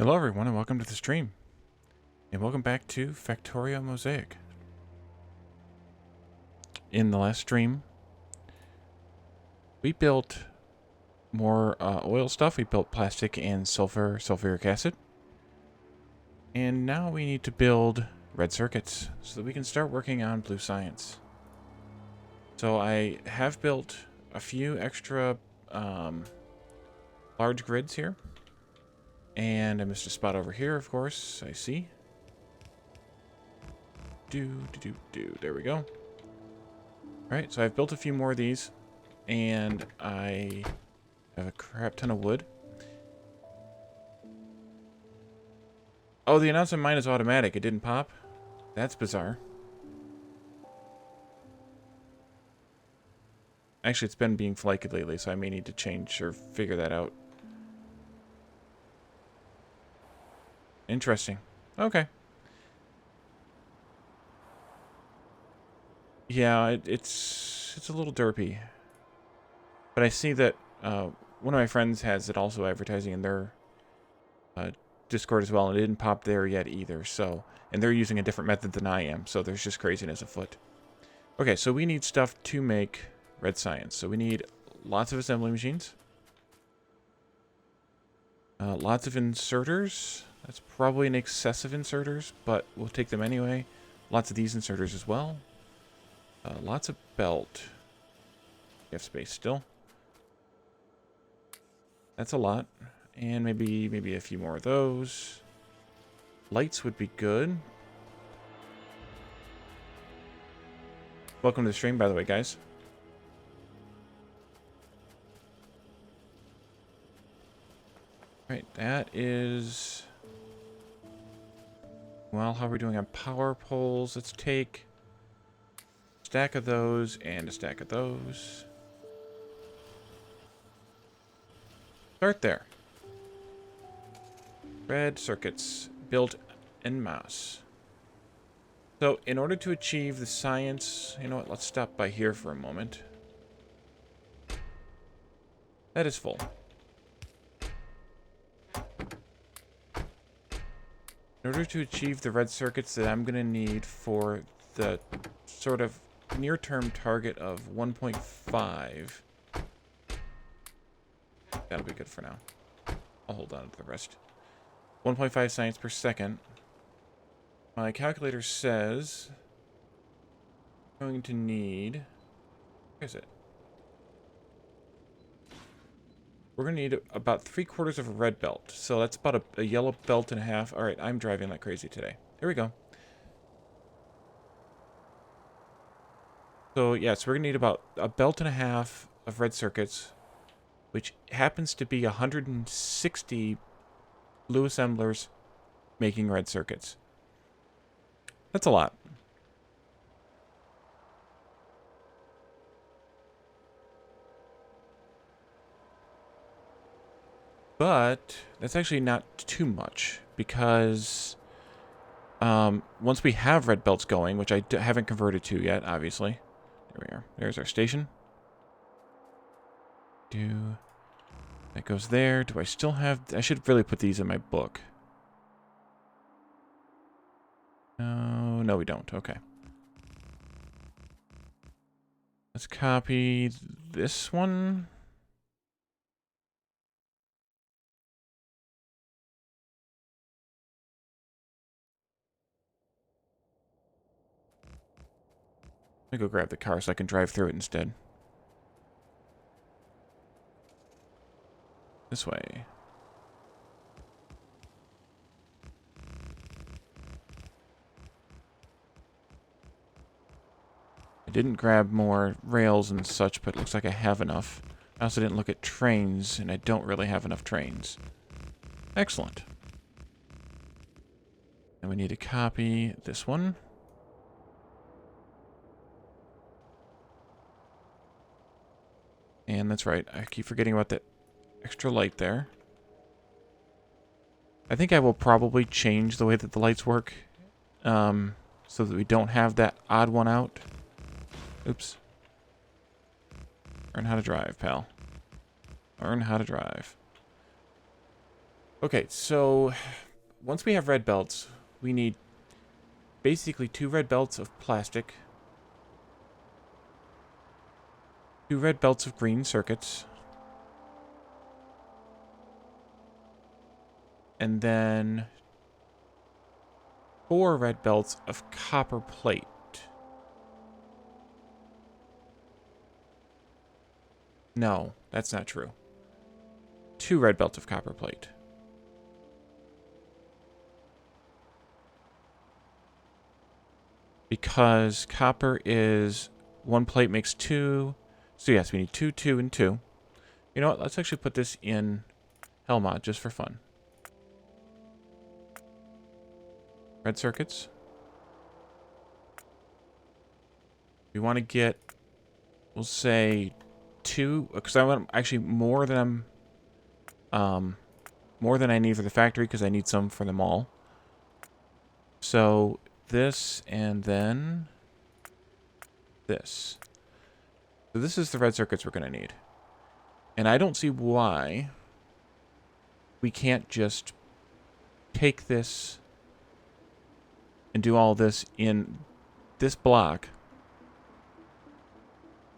Hello everyone and welcome to the stream. And welcome back to Factorio Mosaic. In the last stream, we built more oil stuff. We built plastic and sulfuric acid. And now we need to build red circuits so that we can start working on blue science. So I have built a few extra large grids here. And I missed a spot over here, of course. I see. There we go. Alright, so I've built a few more of these. And I have a crap ton of wood. Oh, the announcement mine is automatic. It didn't pop? That's bizarre. Actually, it's been being flaky lately, so I may need to change or figure that out. Interesting. Okay. Yeah, it's a little derpy. But I see that one of my friends has it also advertising in their Discord as well, and it didn't pop there yet either. So, and they're using a different method than I am, so there's just craziness afoot. Okay, so we need stuff to make red science. So we need lots of assembly machines. Lots of inserters. That's probably an excess of inserters, but we'll take them anyway. Lots of these inserters as well. Lots of belt. We have space still. That's a lot. And maybe a few more of those. Lights would be good. Welcome to the stream, by the way, guys. Right, that is... Well, how are we doing on power poles? Let's take a stack of those and a stack of those. Start there. Red circuits built en masse. So, in order to achieve the science... You know what, let's stop by here for a moment. That is full. In order to achieve the red circuits that I'm going to need for the sort of near-term target of 1.5, that'll be good for now. I'll hold on to the rest. 1.5 science per second. My calculator says I'm going to need... Where is it? We're going to need about 3/4 of a red belt. So that's about a yellow belt and a half. All right, I'm driving like crazy today. There we go. So, yes, we're going to need about a belt and a half of red circuits, which happens to be 160 blue assemblers making red circuits. That's a lot. But that's actually not too much, because once we have red belts going, which I haven't converted to yet, obviously. There we are. There's our station. That goes there. Do I still have... I should really put these in my book. No, we don't. Okay. Let's copy this one. Let me go grab the car so I can drive through it instead. This way. I didn't grab more rails and such, but it looks like I have enough. I also didn't look at trains, and I don't really have enough trains. Excellent. And we need to copy this one. And that's right, I keep forgetting about that extra light there. I think I will probably change the way that the lights work, so that we don't have that odd one out. Oops. Learn how to drive, pal. Learn how to drive. Okay, so once we have red belts, we need basically 2 red belts of plastic, 2 red belts of green circuits, and then 4 red belts of copper plate. No, that's not true. 2 red belts of copper plate. Because copper is 1 plate makes 2. So yes, we need 2, 2, and 2. You know what? Let's actually put this in Hellmod just for fun. Red circuits. We want to get, we'll say 2, because I want actually more than I need for the factory, because I need some for them all. So this and then this. So this is the red circuits we're going to need. And I don't see why we can't just take this and do all this in this block,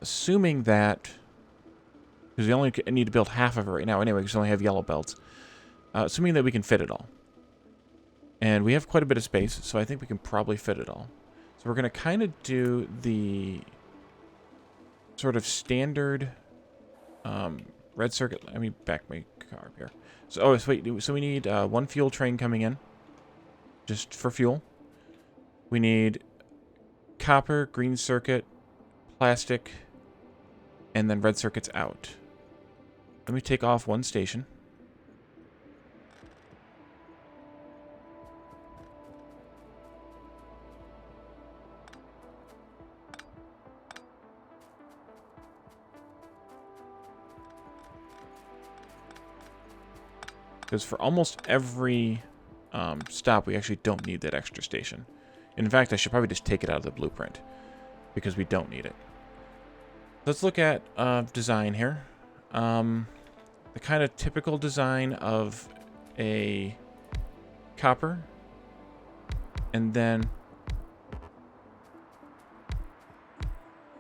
assuming that, because we only need to build half of it right now anyway, because we only have yellow belts, assuming that we can fit it all. And we have quite a bit of space, so I think we can probably fit it all. So we're going to kind of do the sort of standard red circuit. Let me back my car up here. So, wait, so we need 1 fuel train coming in, just for fuel. We need copper, green circuit, plastic, and then red circuits out. Let me take off 1 station. Because for almost every stop, we actually don't need that extra station. In fact, I should probably just take it out of the blueprint, because we don't need it. Let's look at design here. The kind of typical design of a copper, and then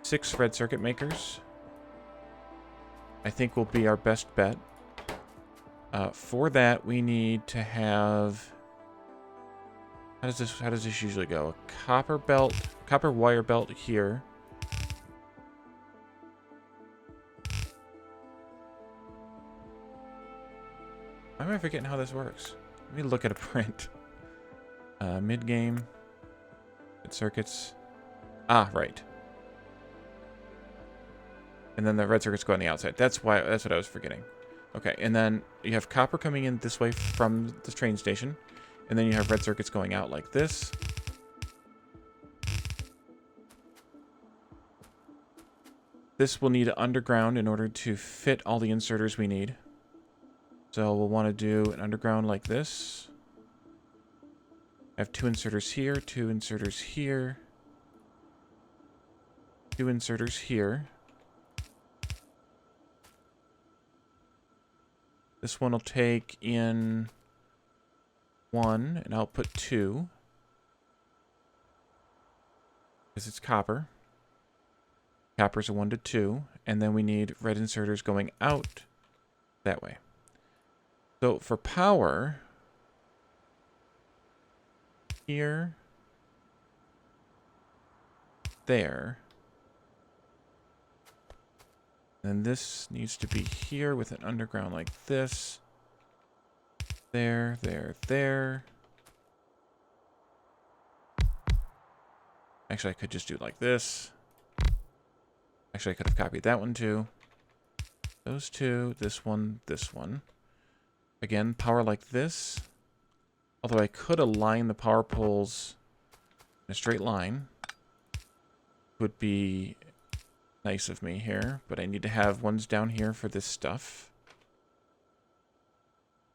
6 red circuit makers, I think will be our best bet. For that, we need to have... How does this usually go? A copper belt, copper wire belt here. Why am I forgetting how this works? Let me look at a print. Mid-game. Circuits. Ah, right. And then the red circuits go on the outside. That's what I was forgetting. Okay, and then you have copper coming in this way from the train station. And then you have red circuits going out like this. This will need an underground in order to fit all the inserters we need. So we'll want to do an underground like this. I have 2 inserters here, 2 inserters here, 2 inserters here. This one will take in 1 and output 2. Because it's copper. Copper's a 1 to 2. And then we need red inserters going out that way. So for power, here, there, and this needs to be here with an underground like this. There, there, there. Actually, I could just do it like this. Actually, I could have copied that one too. Those 2, this one, this one. Again, power like this. Although I could align the power poles in a straight line. Would be nice of me here, but I need to have ones down here for this stuff.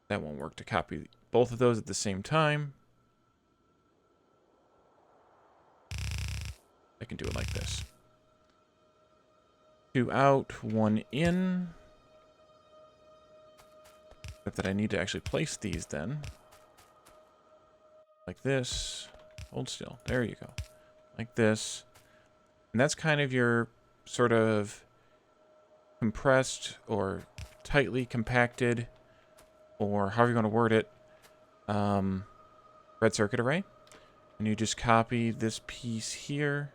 That won't work to copy both of those at the same time. I can do it like this. 2 out, 1 in. But that I need to actually place these then. Like this. Hold still. There you go. Like this. And that's kind of your sort of compressed or tightly compacted, or however you want to word it, red circuit array. And you just copy this piece here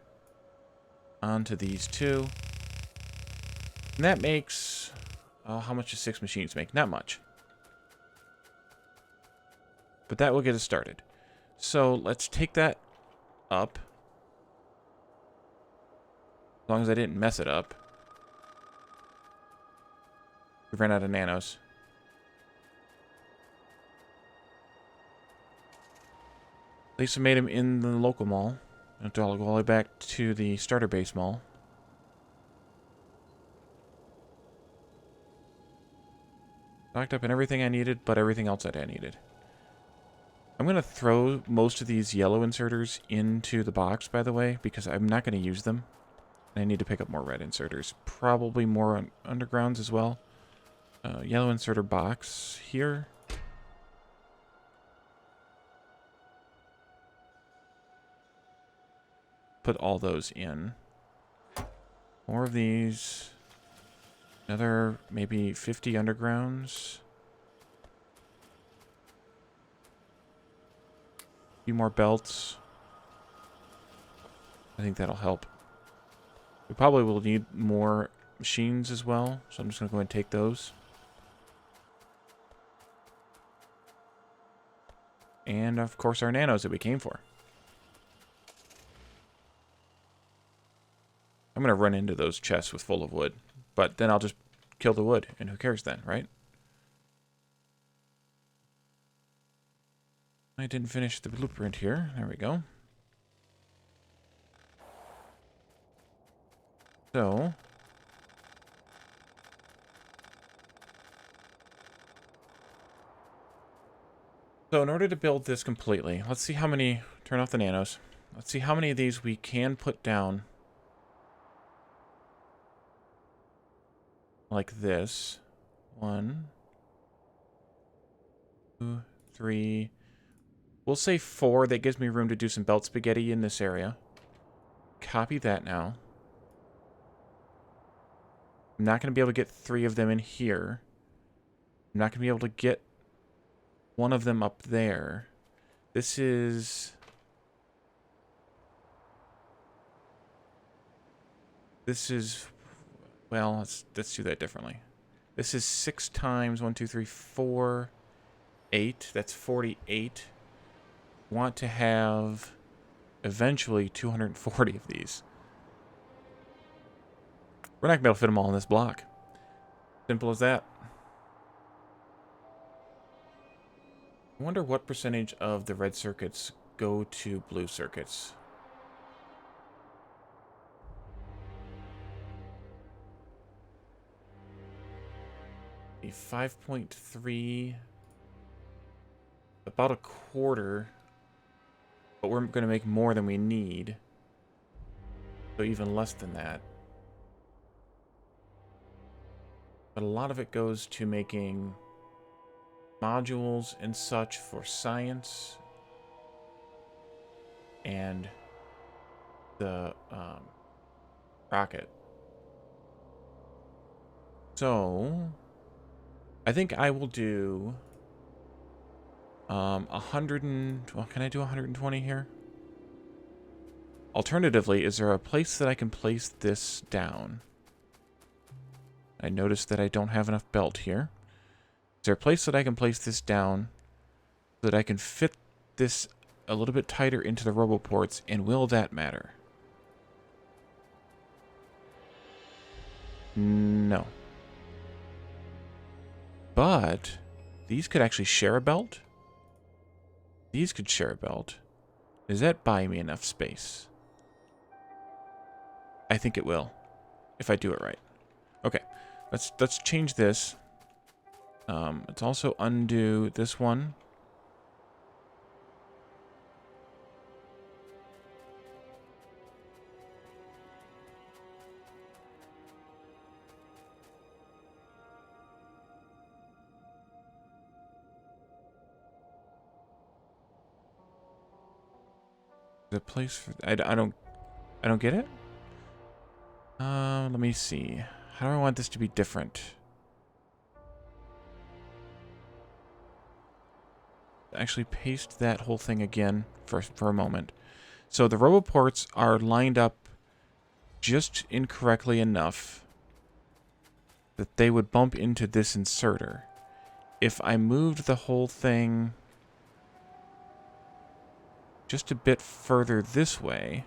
onto these two. And that makes, how much does 6 machines make? Not much. But that will get us started. So let's take that up. As long as I didn't mess it up. We ran out of nanos. At least I made him in the local mall. I'll go all the way back to the starter base mall. Locked up in everything I needed, but everything else that I needed. I'm going to throw most of these yellow inserters into the box, by the way, because I'm not going to use them. And I need to pick up more red inserters. Probably more on undergrounds as well. Yellow inserter box here. Put all those in. More of these. Another maybe 50 undergrounds. A few more belts. I think that'll help. We probably will need more machines as well, so I'm just going to go ahead and take those. And, of course, our nanos that we came for. I'm going to run into those chests with full of wood. But then I'll just kill the wood, and who cares then, right? I didn't finish the blueprint here. There we go. So in order to build this completely, let's see how many, turn off the nanos. Let's see how many of these we can put down like this. 1, 2, 3. We'll say 4. That gives me room to do some belt spaghetti in this area. Copy that now. I'm not going to be able to get 3 of them in here. I'm not going to be able to get one of them up there. This is... Well, let's do that differently. This is 6 times 1, 2, 3, 4, 8. That's 48. Want to have eventually 240 of these. We're not going to be able to fit them all in this block. Simple as that. I wonder what percentage of the red circuits go to blue circuits. The 5.3, about a quarter, but we're going to make more than we need, so even less than that. But a lot of it goes to making modules and such for science and the rocket. So I think I will do 100 and... Well, can I do 120 here? Alternatively, is there a place that I can place this down? I noticed that I don't have enough belt here. Is there a place that I can place this down so that I can fit this a little bit tighter into the roboports, and will that matter? No. But these could actually share a belt. These could share a belt. Does that buy me enough space? I think it will, if I do it right. Okay, let's change this. Let's also undo this one. The place for I don't get it. Let me see. How do I want this to be different? Actually, paste that whole thing again for a moment. So the roboports are lined up just incorrectly enough that they would bump into this inserter. If I moved the whole thing just a bit further this way,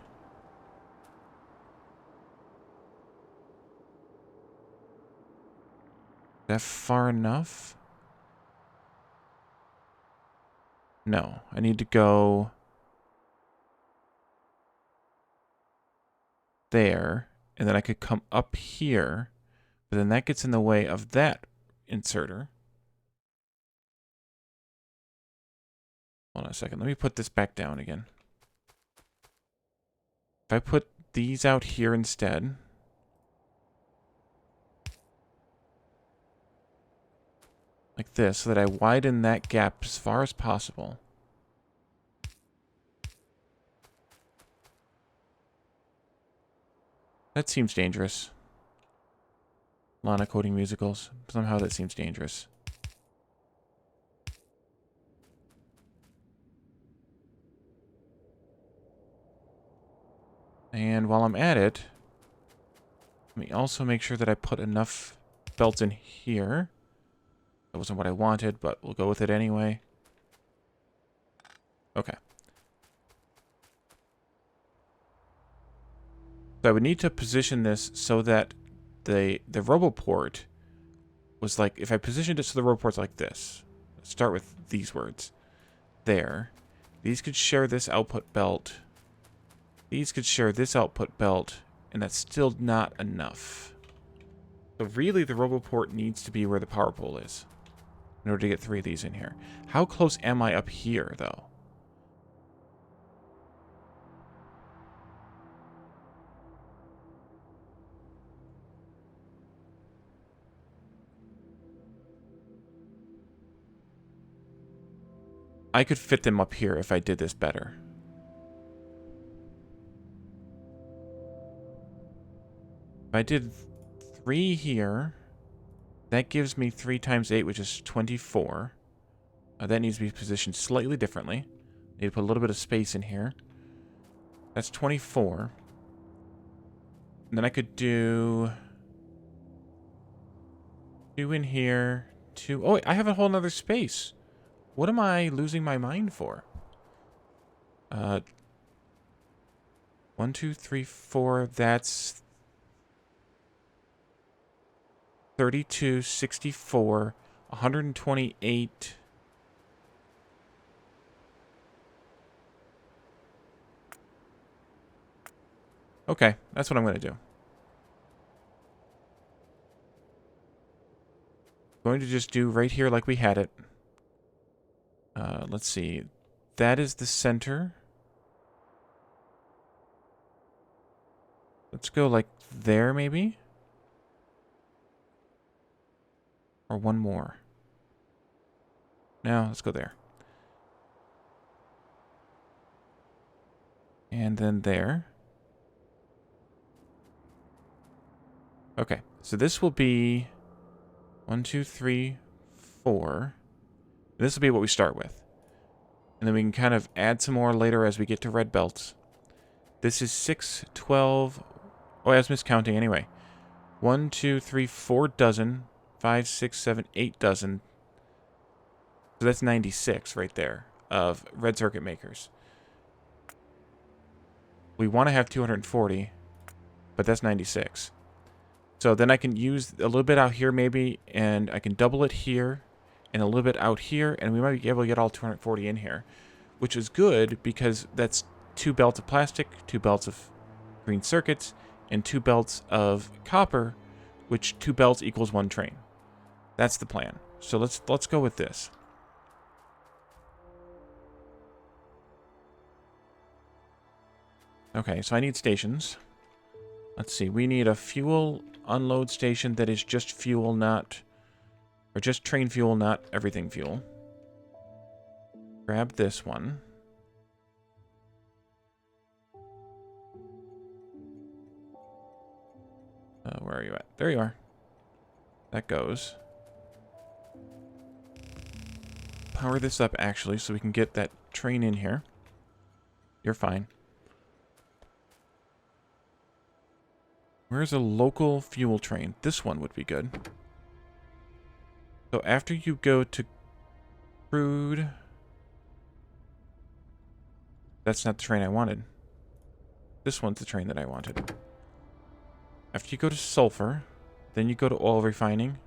is that far enough? No, I need to go there, and then I could come up here, but then that gets in the way of that inserter. Hold on a second. Let me put this back down again. If I put these out here instead, like this, so that I widen that gap as far as possible. That seems dangerous. Lana coding musicals. Somehow that seems dangerous. And while I'm at it, let me also make sure that I put enough belts in here. That wasn't what I wanted, but we'll go with it anyway. Okay. So I would need to position this so that the roboport was like, if I positioned it so the roboport's like this. Let's start with these words. There. These could share this output belt. These could share this output belt, and that's still not enough. So really the roboport needs to be where the power pole is in order to get 3 of these in here. How close am I up here, though? I could fit them up here if I did this better. If I did 3 here, that gives me 3 times 8, which is 24. That needs to be positioned slightly differently. Need to put a little bit of space in here. That's 24. And then I could do 2 in here. 2. Oh, wait, I have a whole nother space. What am I losing my mind for? 1, 2, 3, 4. That's 32, 64, 128. Okay, that's what I'm going to do. Going to just do right here like we had it. Let's see. That is the center. Let's go like there, maybe? Or one more. No, let's go there. And then there. Okay, so this will be 1, 2, 3, 4. This will be what we start with. And then we can kind of add some more later as we get to red belts. This is 6, 12. Oh, I was miscounting anyway. 1, 2, 3, 4 dozen. 5, 6, 7, 8 dozen. So that's 96 right there of red circuit makers. We want to have 240, but that's 96. So then I can use a little bit out here maybe, and I can double it here, and a little bit out here, and we might be able to get all 240 in here, which is good because that's 2 belts of plastic, 2 belts of green circuits, and 2 belts of copper, which 2 belts equals 1 train. That's the plan. So let's go with this. Okay, so I need stations. Let's see, we need a fuel unload station that is just fuel, not... or just train fuel, not everything fuel. Grab this one. Where are you at? There you are. That goes. Power this up, actually, so we can get that train in here. You're fine. Where's a local fuel train? This one would be good. So after you go to crude... That's not the train I wanted. This one's the train that I wanted. After you go to sulfur, then you go to oil refining.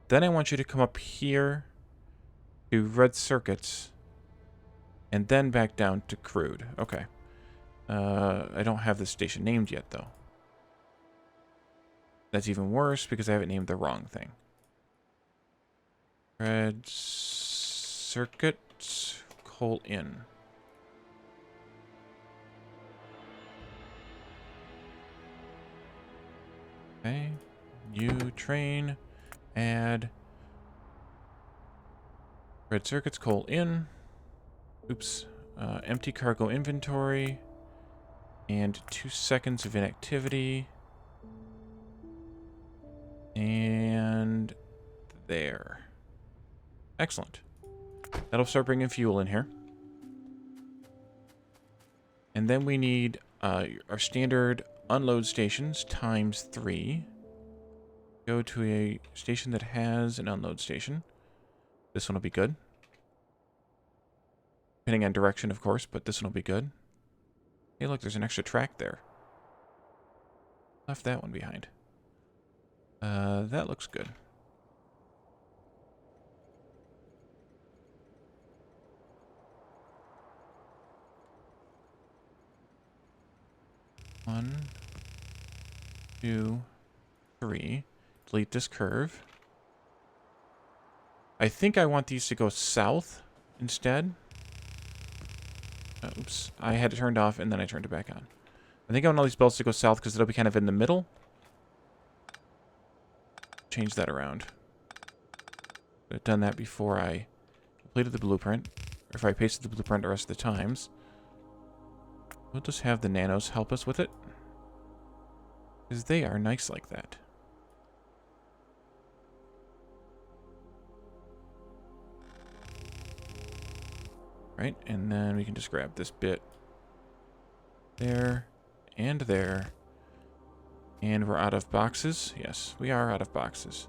Then I want you to come up here to red circuits. And then back down to crude. Okay. I don't have this station named yet, though. That's even worse because I haven't named the wrong thing. Red circuits, coal in. Okay. New train. Add. Red circuits, coal in. Oops. Empty cargo inventory. And 2 seconds of inactivity. And there. Excellent. That'll start bringing fuel in here. And then we need our standard unload stations times 3. Go to a station that has an unload station. This one will be good. Depending on direction, of course, but this one will be good. Hey, look, there's an extra track there. Left that one behind. That looks good. One, 2, 3. Delete this curve. I think I want these to go south instead. Oops. I had it turned off and then I turned it back on. I think I want all these belts to go south because it'll be kind of in the middle. Change that around. I've done that before I completed the blueprint. Or if I pasted the blueprint the rest of the times. We'll just have the nanos help us with it. Because they are nice like that. Right, and then we can just grab this bit there and there. And we're out of boxes. Yes, we are out of boxes.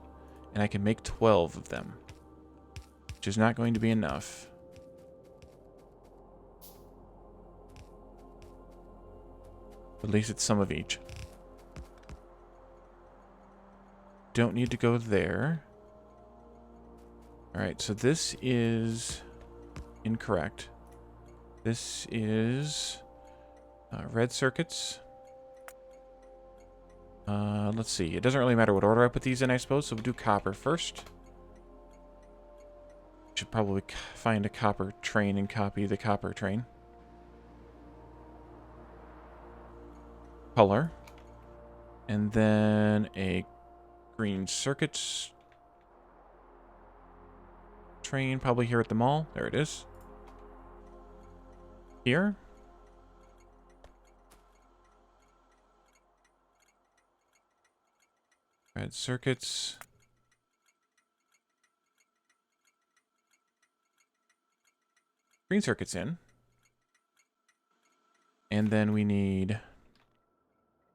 And I can make 12 of them. Which is not going to be enough. At least it's some of each. Don't need to go there. Alright, so this is incorrect. This is red circuits. Let's see. It doesn't really matter what order I put these in, I suppose. So we'll do copper first. Should probably find a copper train and copy the copper train. Color. And then a green circuits train, probably here at the mall. There it is. Here. Red circuits. Green circuits in. And then we need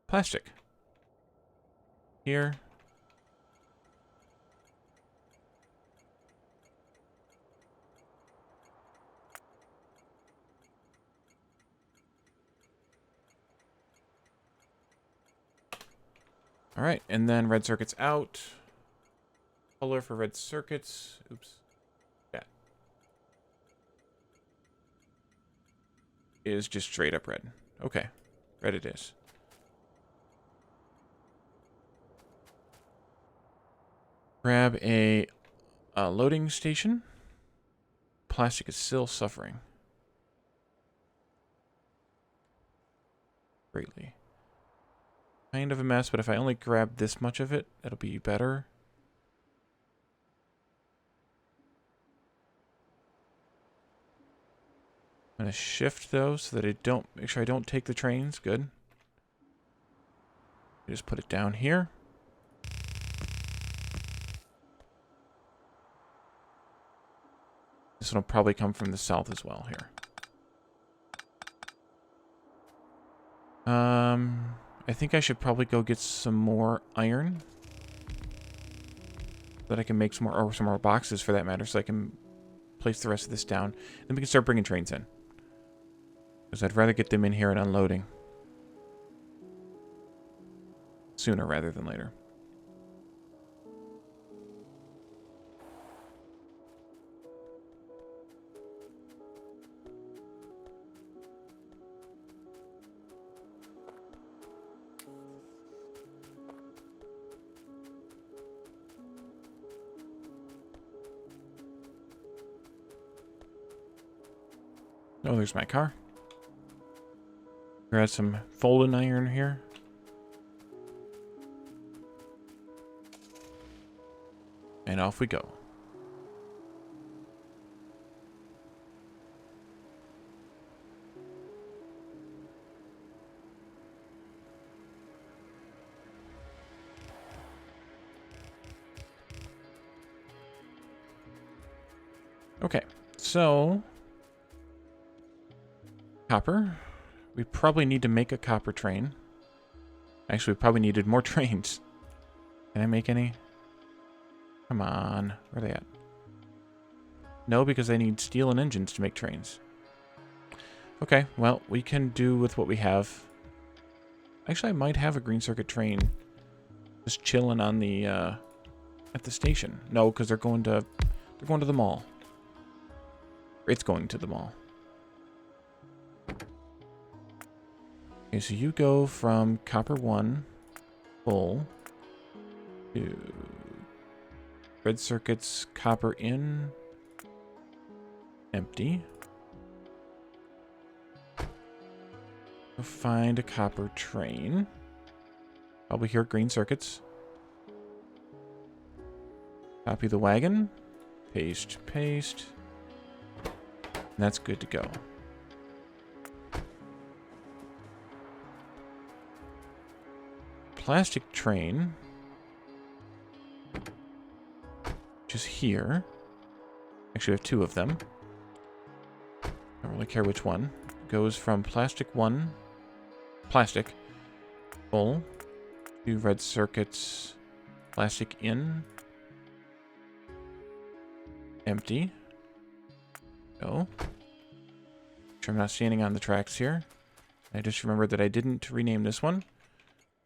plastic. Here. All right, and then red circuits out. Color for red circuits. Oops. Yeah. Is just straight up red. Okay. Red it is. Grab a loading station. Plastic is still suffering greatly. Kind of a mess, but if I only grab this much of it, it'll be better. I'm going to shift though so that I don't, make sure I don't take the trains. Good. Just put it down here. This one will probably come from the south as well here. I think I should probably go get some more iron. So that I can make some more boxes for that matter, so I can place the rest of this down. Then we can start bringing trains in. Because I'd rather get them in here and unloading. Sooner rather than later. Oh, there's my car. Grab some folding iron here. And off we go. Okay, so copper. We probably need to make a copper train. Actually, we probably needed more trains. Can I make any? Come on. Where are they at? No, because I need steel and engines to make trains. Okay, well, we can do with what we have. Actually, I might have a green circuit train just chilling on the at the station. No, because they're going to the mall. It's going to the mall. Okay, so you go from copper 1 full to red circuits, copper in, empty. Go find a copper train. Probably here at green circuits. Copy the wagon. Paste, paste. And that's good to go. Plastic train. Which is here. Actually, I have 2 of them. I don't really care which one. Goes from plastic 1, plastic, full, to red circuits, plastic in, empty. Go. Make sure I'm not standing on the tracks here. I just remembered that I didn't rename this one.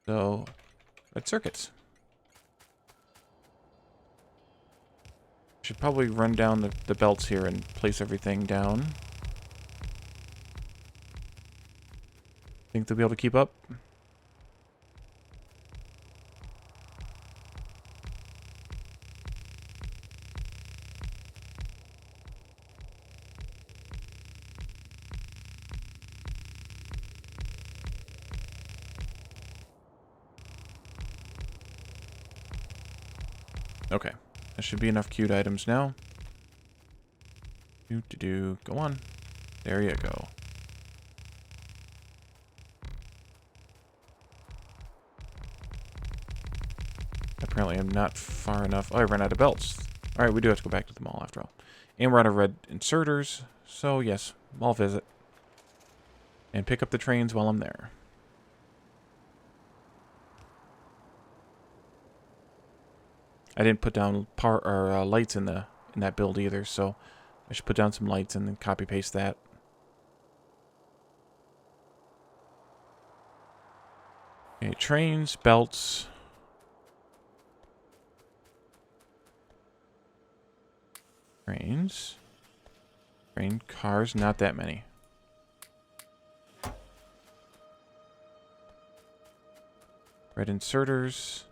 So, red circuits. Should probably run down the belts here and place everything down. Think they'll be able to keep up? Okay. That should be enough queued items now. Go on. There you go. Apparently I'm not far enough. Oh, I ran out of belts. Alright, we do have to go back to the mall after all. And we're out of red inserters. So, yes, mall visit. And pick up the trains while I'm there. I didn't put down lights in that build either, so I should put down some lights and then copy paste that. Okay, trains, belts. Trains. Train cars, not that many. Red inserters.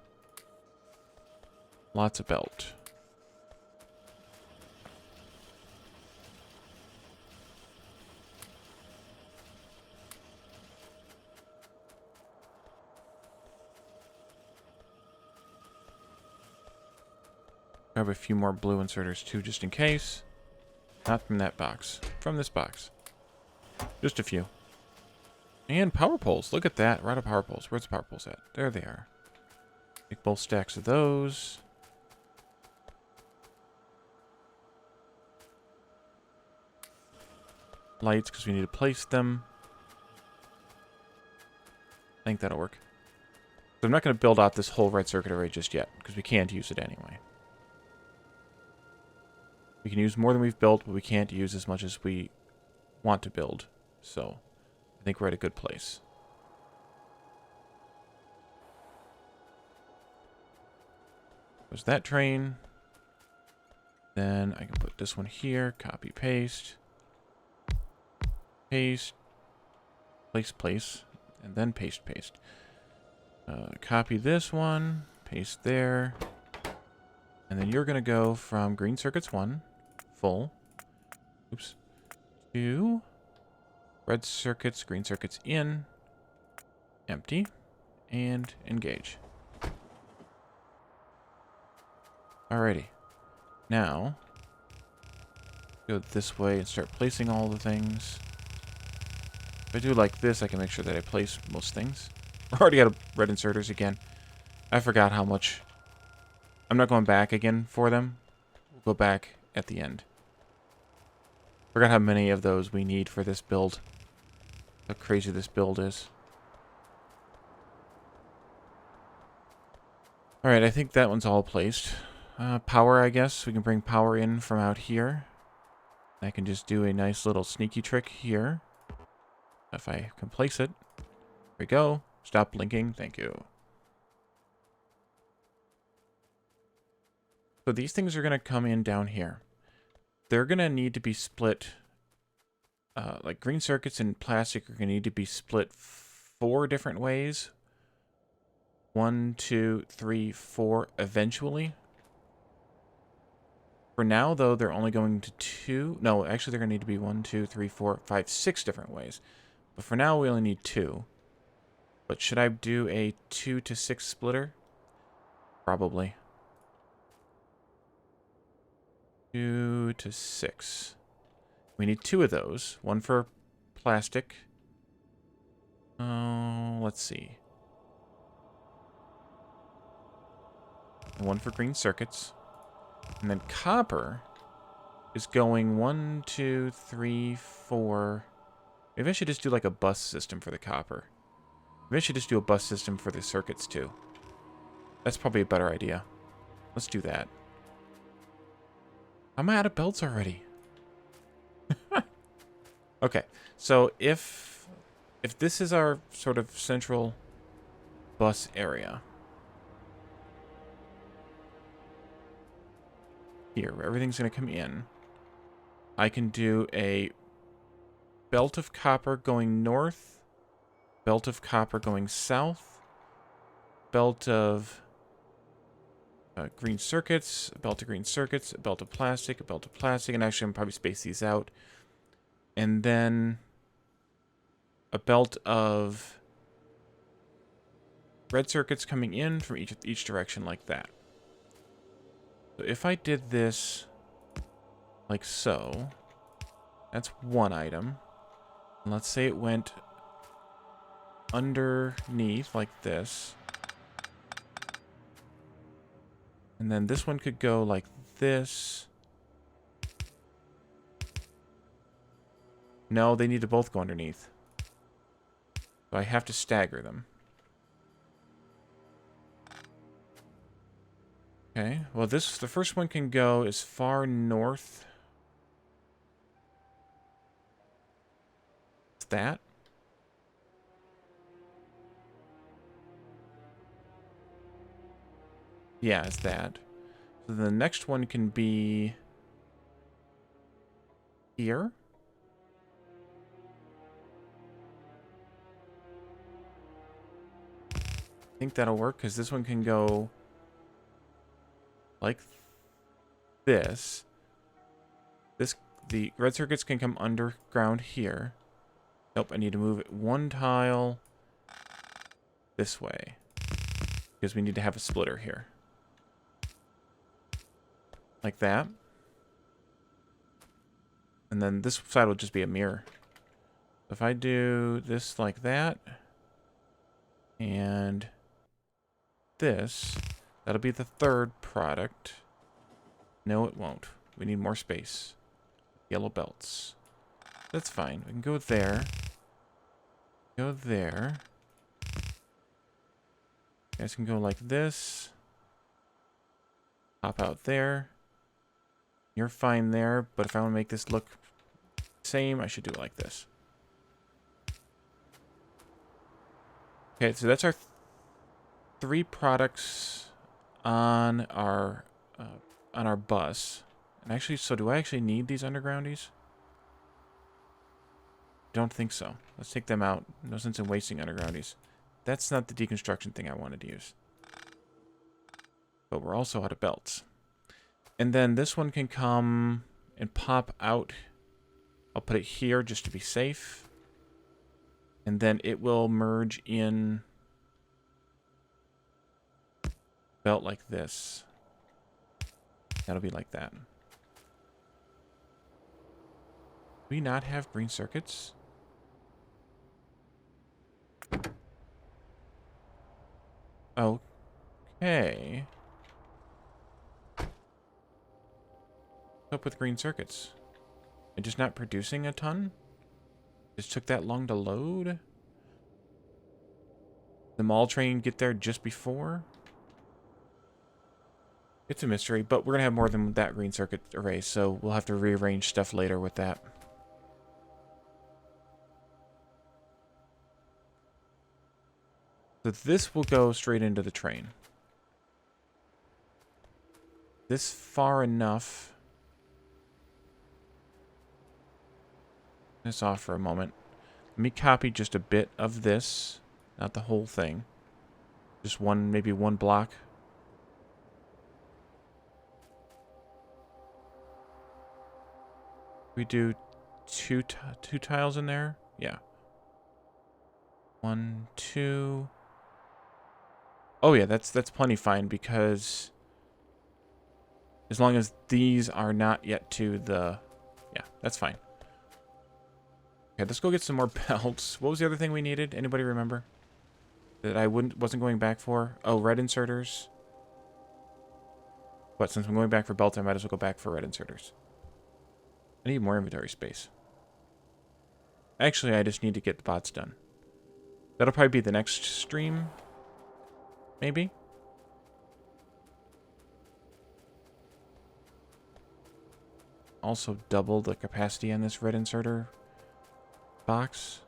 Lots of belt. Grab a few more blue inserters too, just in case. Not from that box. From this box. Just a few. And power poles. Look at that. We're out of power poles. Where's the power poles at? There they are. Make both stacks of those. lights because we need to place them. I think that'll work. So I'm not going to build out this whole red circuit array just yet because we can't use it anyway. We can use more than we've built, but we can't use as much as we want to build. So I think we're at a good place. There's that train. Then I can put this one here, copy, paste, paste, place, and then paste. Copy this one, paste there, and then you're going to go from green circuits 1, full, oops, to red circuits, green circuits in, empty, and engage. Alrighty. Now, go this way and start placing all the things. If I do like this, I can make sure that I place most things. We're already out of red inserters again. I forgot how much. I'm not going back again for them. We'll go back at the end. Forgot how many of those we need for this build. How crazy this build is. Alright, I think that one's all placed. Power, I guess. We can bring power in from out here. I can just do a nice little sneaky trick here. If I can place it. There we go. Stop blinking. Thank you. So these things are going to come in down here. They're going to need to be split. Like green circuits and plastic are going to need to be split 4 different ways. 1, 2, 3, 4 eventually. For now, though, they're only going to 2. No, actually, they're going to need to be 1, 2, 3, 4, 5, 6 different ways. But for now, we only need 2. But should I do a 2 to 6 splitter? Probably. 2 to 6. We need 2 of those. 1 for plastic. Oh, let's see. 1 for green circuits. And then copper is going 1, 2, 3, 4. Maybe I should just do like a bus system for the copper. Maybe I should just do a bus system for the circuits too. That's probably a better idea. Let's do that. I'm out of belts already. Okay, so if this is our sort of central bus area. Here, where everything's going to come in. I can do a belt of copper going north, belt of copper going south, belt of green circuits, a belt of green circuits, a belt of plastic, and actually I'm probably space these out. And then a belt of red circuits coming in from each direction like that. So if I did this like so, that's one item. And let's say it went underneath like this. And then this one could go like this. No, they need to both go underneath. So I have to stagger them. Okay, well the first one can go as far north as that. Yeah, it's that. So the next one can be here. I think that'll work because this one can go like this. The red circuits can come underground here. Nope, I need to move it one tile this way because we need to have a splitter here. Like that. And then this side will just be a mirror. If I do this like that, and this, that'll be the third product. No, it won't. We need more space. Yellow belts. That's fine. We can go there. Go there. You guys can go like this. Pop out there. You're fine there, but if I want to make this look same, I should do it like this. Okay, so that's our three products on our bus. And actually, so do I actually need these undergroundies? Don't think so. Let's take them out. No sense in wasting undergroundies. That's not the deconstruction thing I wanted to use. But we're also out of belts. And then this one can come and pop out. I'll put it here just to be safe. And then it will merge in belt like this. That'll be like that. Do we not have green circuits? Okay. What's up with green circuits? And just not producing a ton? Just took that long to load? The mall train get there just before? It's a mystery, but we're going to have more than that green circuit array, so we'll have to rearrange stuff later with that. So this will go straight into the train. This far enough. This off for a moment. Let me copy just a bit of this, not the whole thing. Just one, maybe one block. We do two tiles in there? Yeah. 1, 2. Oh yeah, that's plenty fine because as long as these are not yet to the... Yeah, that's fine. Okay, let's go get some more belts. What was the other thing we needed? Anybody remember? That I wasn't going back for? Oh, red inserters. But since I'm going back for belts, I might as well go back for red inserters. I need more inventory space. Actually, I just need to get the bots done. That'll probably be the next stream. Maybe? Also double the capacity on this red inserter box.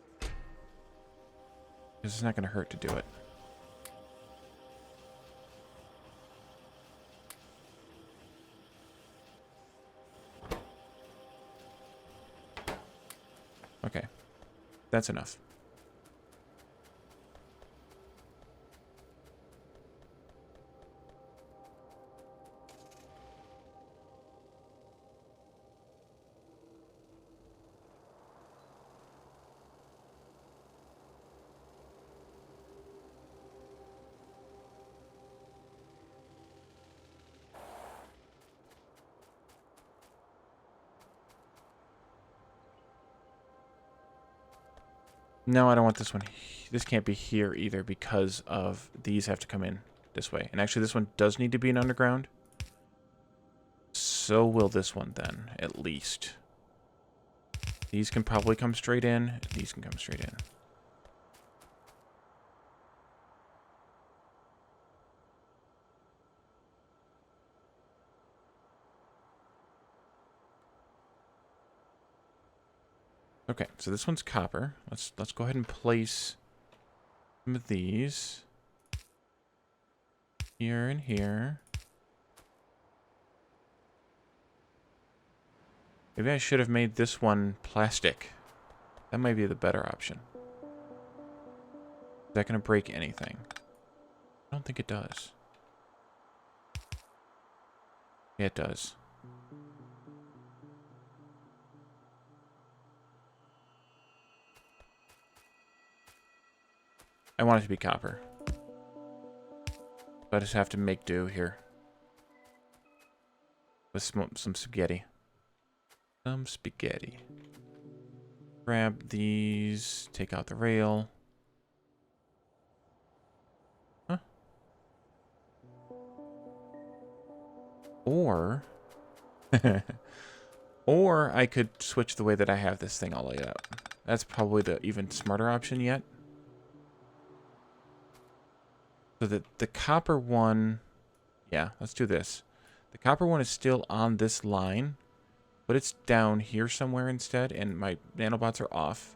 Because it's not going to hurt to do it. Okay. That's enough. No, I don't want this one. This can't be here either because of these have to come in this way. And actually this one does need to be an underground. So will this one then, at least. These can probably come straight in. These can come straight in. Okay, so this one's copper. Let's go ahead and place some of these here and here. Maybe I should have made this one plastic. That might be the better option. Is that going to break anything? I don't think it does. Yeah, it does. I want it to be copper. So I just have to make do here. With some spaghetti. Some spaghetti. Grab these. Take out the rail. Huh? Or... Or I could switch the way that I have this thing all laid out. That's probably the even smarter option yet. So that the copper one... Yeah, let's do this. The copper one is still on this line, but it's down here somewhere instead, and my nanobots are off.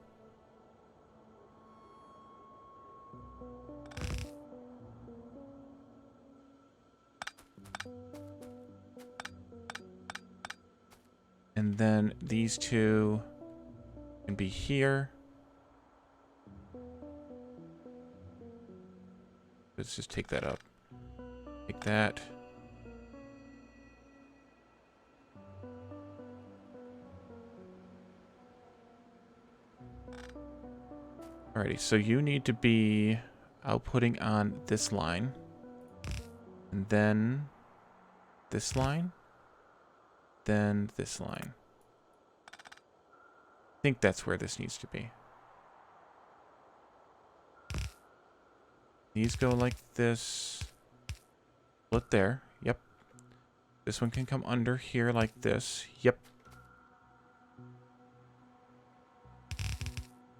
And then these two can be here. Let's just take that up. Take that. Alrighty, so you need to be outputting on this line. And then this line. Then this line. I think that's where this needs to be. These go like this. Split there. Yep. This one can come under here like this. Yep.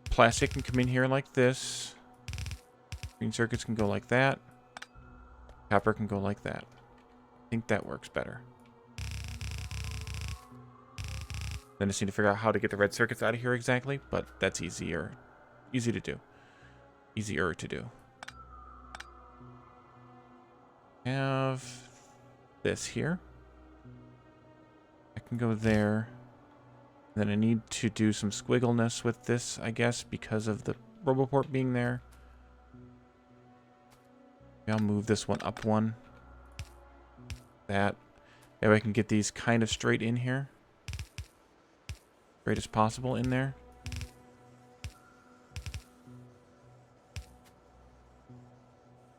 Plastic can come in here like this. Green circuits can go like that. Copper can go like that. I think that works better. Then I just need to figure out how to get the red circuits out of here exactly, but that's easier. Easy to do. Easier to do. Have this here. I can go there. Then I need to do some squiggleness with this, I guess, because of the RoboPort being there. Maybe I'll move this one up one. That. Maybe I can get these kind of straight in here. Straight as possible in there.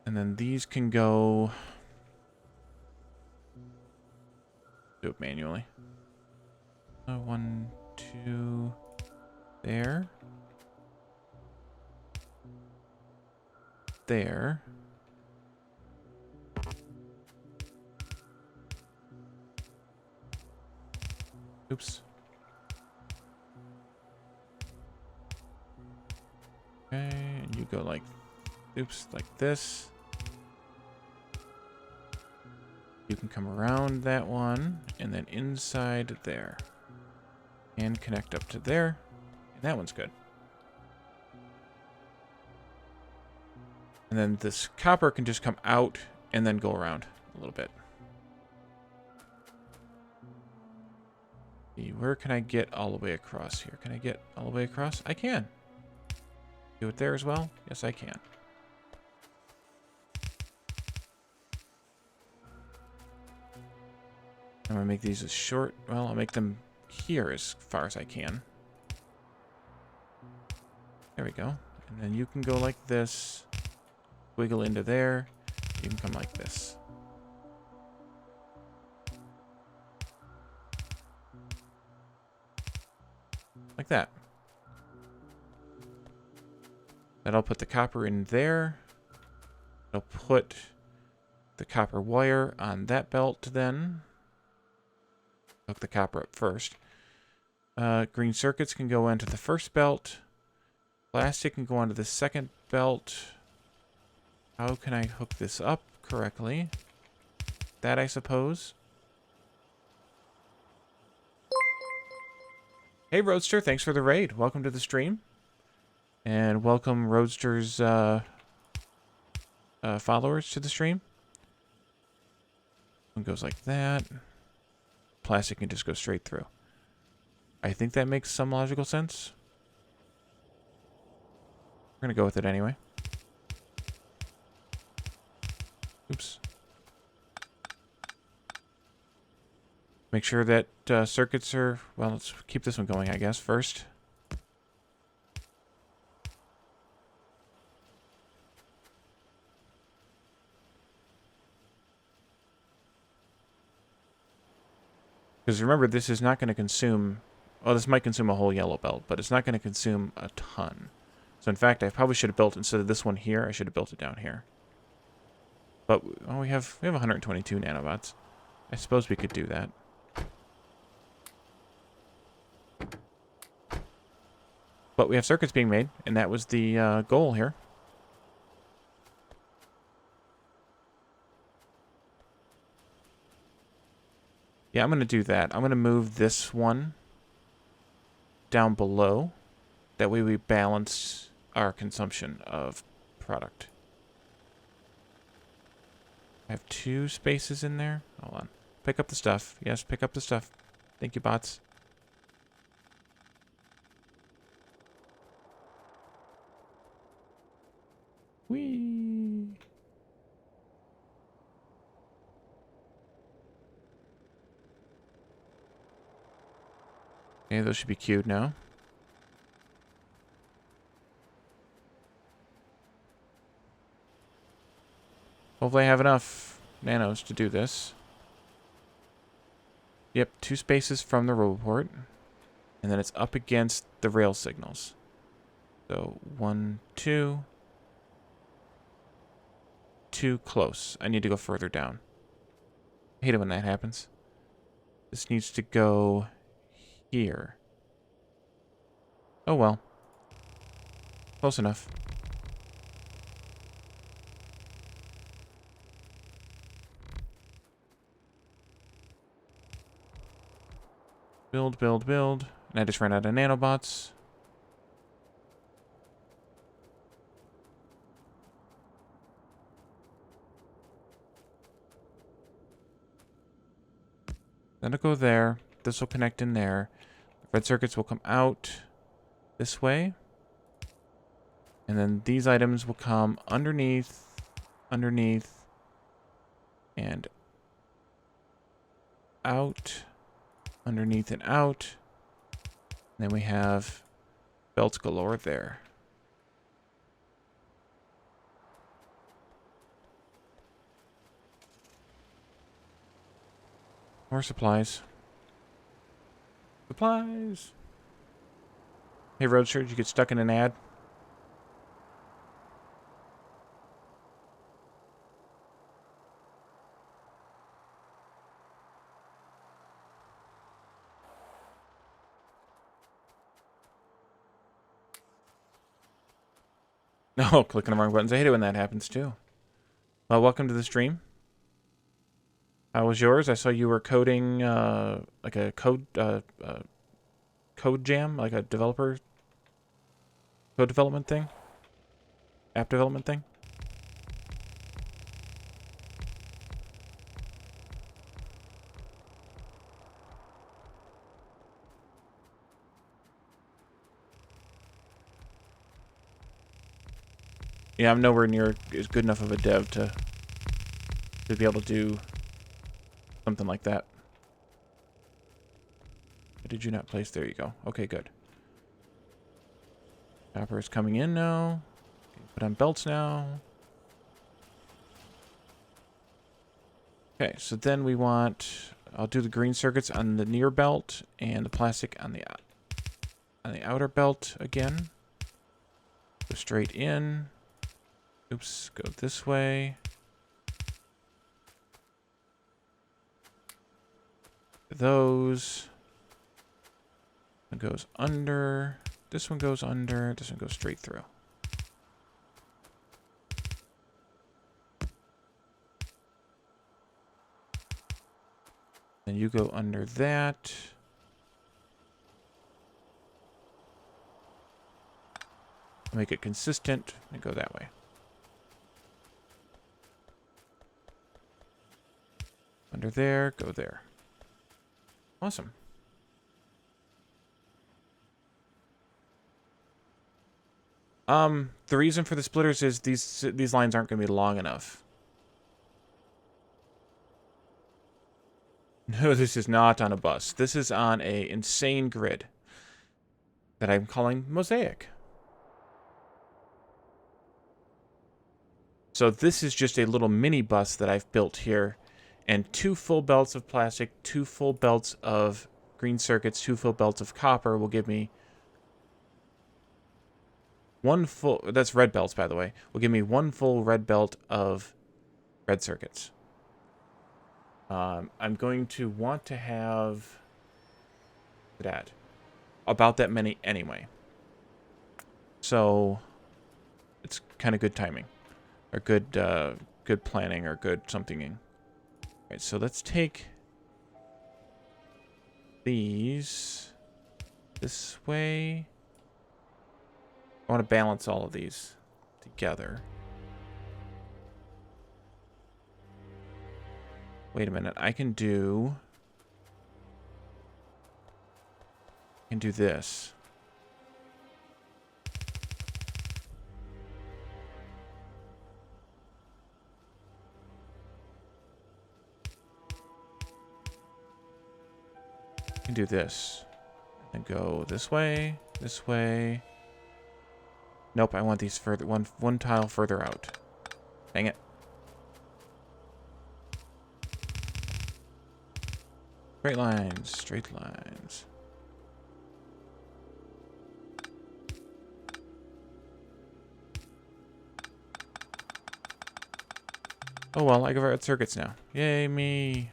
And then these can go... Do it manually. 1, 2... There. There. Oops. Okay, and you go like... Oops, like this. You can come around that one, and then inside there. And connect up to there. And that one's good. And then this copper can just come out and then go around a little bit. Where can I get all the way across here? Can I get all the way across? I can. Do it there as well? Yes, I can. I'm going to make these as short. Well, I'll make them here as far as I can. There we go. And then you can go like this. Wiggle into there. You can come like this. Like that. Then I'll put the copper in there. I'll put the copper wire on that belt then. Hook the copper up first. Green circuits can go into the first belt. Plastic can go onto the second belt. How can I hook this up correctly? That, I suppose. Hey, Roadster. Thanks for the raid. Welcome to the stream. And welcome, Roadster's followers to the stream. One goes like that. Plastic can just go straight through. I think that makes some logical sense. We're going to go with it anyway. Oops. Make sure that circuits are... Well, let's keep this one going, I guess, first. Because remember, this is not going to consume... Well, this might consume a whole yellow belt, but it's not going to consume a ton. So in fact, I probably should have built, instead of this one here, I should have built it down here. But well, we have 122 nanobots. I suppose we could do that. But we have circuits being made, and that was the goal here. Yeah, I'm going to do that. I'm going to move this one down below. That way we balance our consumption of product. I have 2 spaces in there. Hold on. Pick up the stuff. Yes, pick up the stuff. Thank you, bots. Whee! Okay, those should be queued now. Hopefully I have enough nanos to do this. Yep, 2 spaces from the roboport. And then it's up against the rail signals. So 1, 2. 2 close. I need to go further down. I hate it when that happens. This needs to go here. Oh well. Close enough. Build, build, build. And I just ran out of nanobots. Then it'll go there. This will connect in there. Red circuits will come out this way. And then these items will come underneath, underneath, and out, underneath and out. And then we have belts galore there. More supplies. Supplies! Hey, Roadster, did you get stuck in an ad? No, clicking the wrong buttons. I hate it when that happens, too. Well, welcome to the stream. How was yours? I saw you were coding, like a code jam, like a developer code development thing? App development thing? Yeah, I'm nowhere near as good enough of a dev to be able to do something like that. What did you not place? There you go. Okay, good. Copper is coming in now. Put on belts now. Okay, so then we want... I'll do the green circuits on the near belt and the plastic on the outer belt again. Go straight in. Oops, go this way. Those. One goes under. This one goes under. This one goes straight through. Then you go under that. Make it consistent and go that way. Under there, go there. Awesome. The reason for the splitters is these lines aren't going to be long enough. No, this is not on a bus. This is on a insane grid that I'm calling Mosaic. So this is just a little mini bus that I've built here, and 2 full belts of plastic, 2 full belts of green circuits, 2 full belts of copper will give me 1 full, that's red belts by the way, will give me 1 full red belt of red circuits. I'm going to want to have that, about that many anyway. So it's kind of good timing, or good good planning, or good something. All right, so let's take these this way. I want to balance all of these together. Wait a minute. I can do this. I can do this. And go this way, this way. Nope, I want these further, one tile further out. Dang it. Straight lines, straight lines. Oh well, I can write circuits now. Yay, me.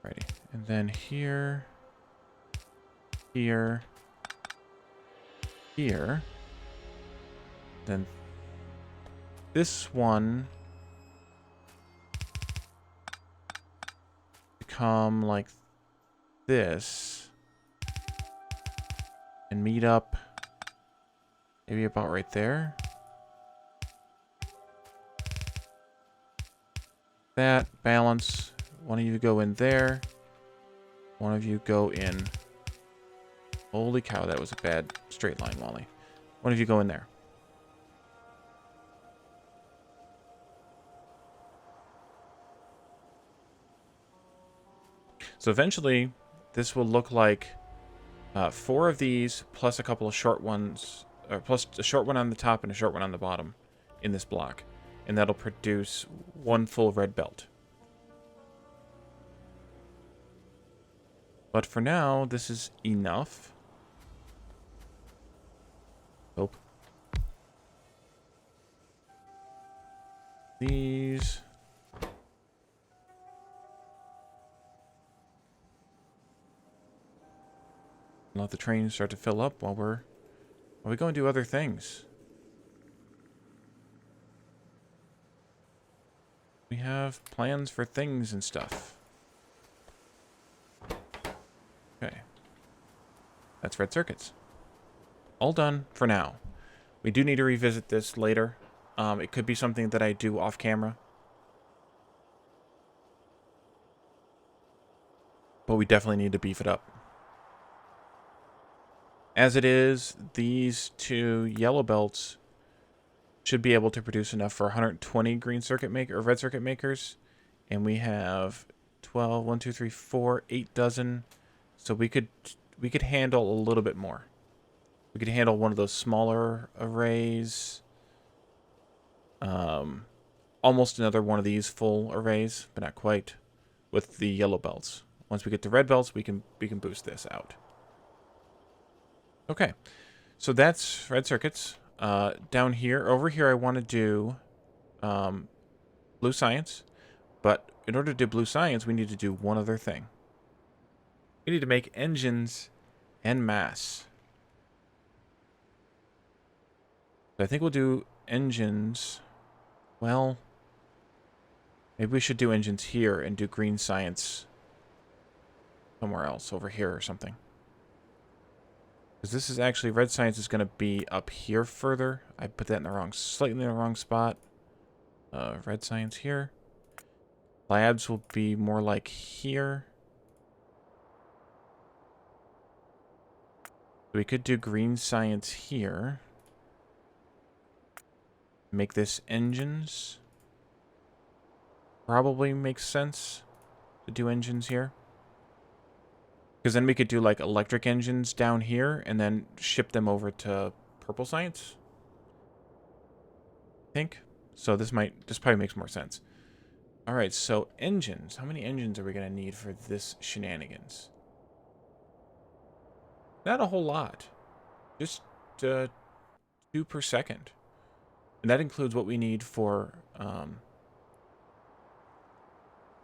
Righty. And then here, here, here. Then this one become like this and meet up maybe about right there. That balance. One of you go in there. One of you go in. Holy cow, that was a bad straight line, Wally. One of you go in there. So eventually, this will look like 4 of these plus a couple of short ones, or plus a short one on the top and a short one on the bottom in this block. And that'll produce one full red belt. But for now, this is enough. Hope. These. Let the train start to fill up while we go and do other things. We have plans for things and stuff. Okay. That's red circuits. All done for now. We do need to revisit this later. It could be something that I do off camera. But we definitely need to beef it up. As it is, these 2 yellow belts should be able to produce enough for 120 green circuit maker or red circuit makers. And we have 12, 1, 2, 3, 4, 8 dozen. So we could handle a little bit more. We could handle one of those smaller arrays. Almost another one of these full arrays, but not quite, with the yellow belts. Once we get to red belts, we can boost this out. Okay, so that's red circuits. Down here, over here, I want to do blue science, but in order to do blue science, we need to do one other thing. We need to make engines en masse. I think we'll do engines. Well, maybe we should do engines here and do green science somewhere else, over here or something. Because this is actually, red science is going to be up here further. I put that in the wrong, slightly in the wrong spot. Red science here. Labs will be more like here. We could do green science here. Make this engines. Probably makes sense to do engines here. Because then we could do like electric engines down here and then ship them over to purple science. I think. So this probably makes more sense. Alright, so engines. How many engines are we going to need for this shenanigans? Not a whole lot. Just 2 per second. And that includes what we need for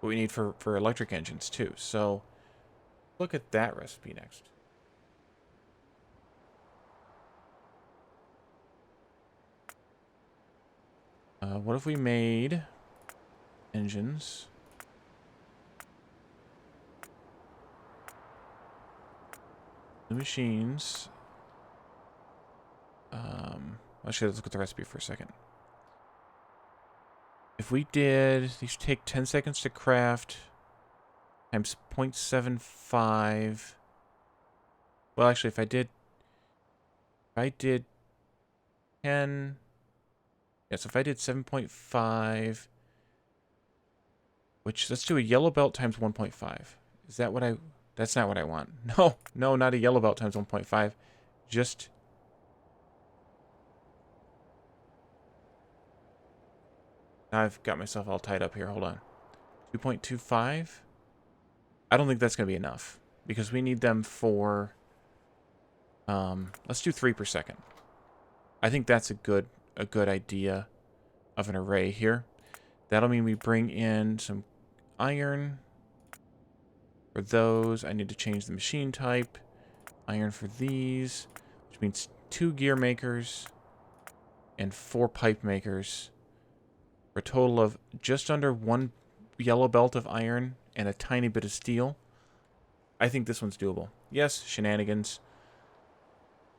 electric engines too. So look at that recipe next. What if we made engines? The machines. Actually, let's look at the recipe for a second. If we did, these take 10 seconds to craft times 0.75. Well, actually, if I did 10, yeah, so if I did 7.5, which, let's do a yellow belt times 1.5. Is that what that's not what I want. No, not a yellow belt times 1.5. Just... Now I've got myself all tied up here. Hold on. 2.25? I don't think that's going to be enough. Because we need them for... let's do 3 per second. I think that's a good idea of an array here. That'll mean we bring in some iron. For those, I need to change the machine type. Iron for these. Which means 2 gear makers and 4 pipe makers. For a total of just under 1 yellow belt of iron and a tiny bit of steel. I think this one's doable. Yes, shenanigans.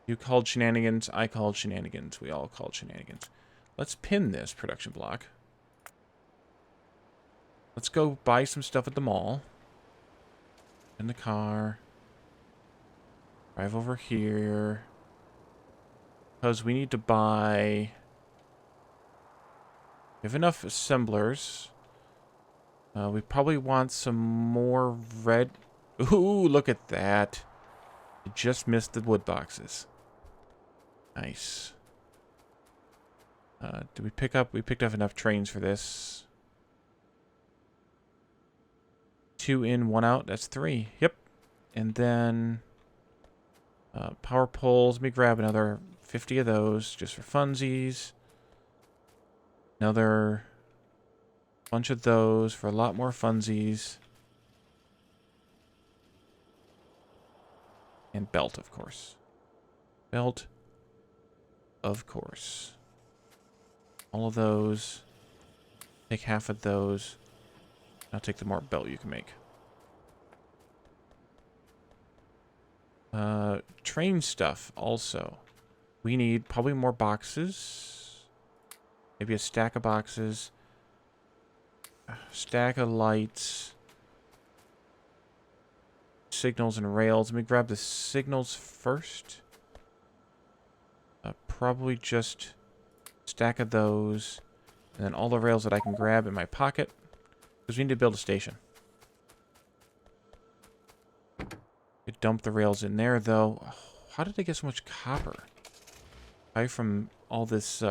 You called shenanigans, I called shenanigans. We all called shenanigans. Let's pin this production block. Let's go buy some stuff at the mall. In the car. Drive over here. Because we need to buy... We have enough assemblers. We probably want some more red... Ooh, look at that. I just missed the wood boxes. Nice. Did we pick up... We picked up enough trains for this. 2 in, 1 out. That's 3. Yep. And then... power poles. Let me grab another 50 of those just for funsies. Another bunch of those for a lot more funsies. And belt, of course. Belt, of course. All of those. Take half of those. I'll take the more belt you can make. Train stuff also. We need probably more boxes. Maybe a stack of boxes. A stack of lights. Signals and rails. Let me grab the signals first. Probably just a stack of those. And then all the rails that I can grab in my pocket. Because we need to build a station. Could dump the rails in there, though. How did I get so much copper? Probably from all this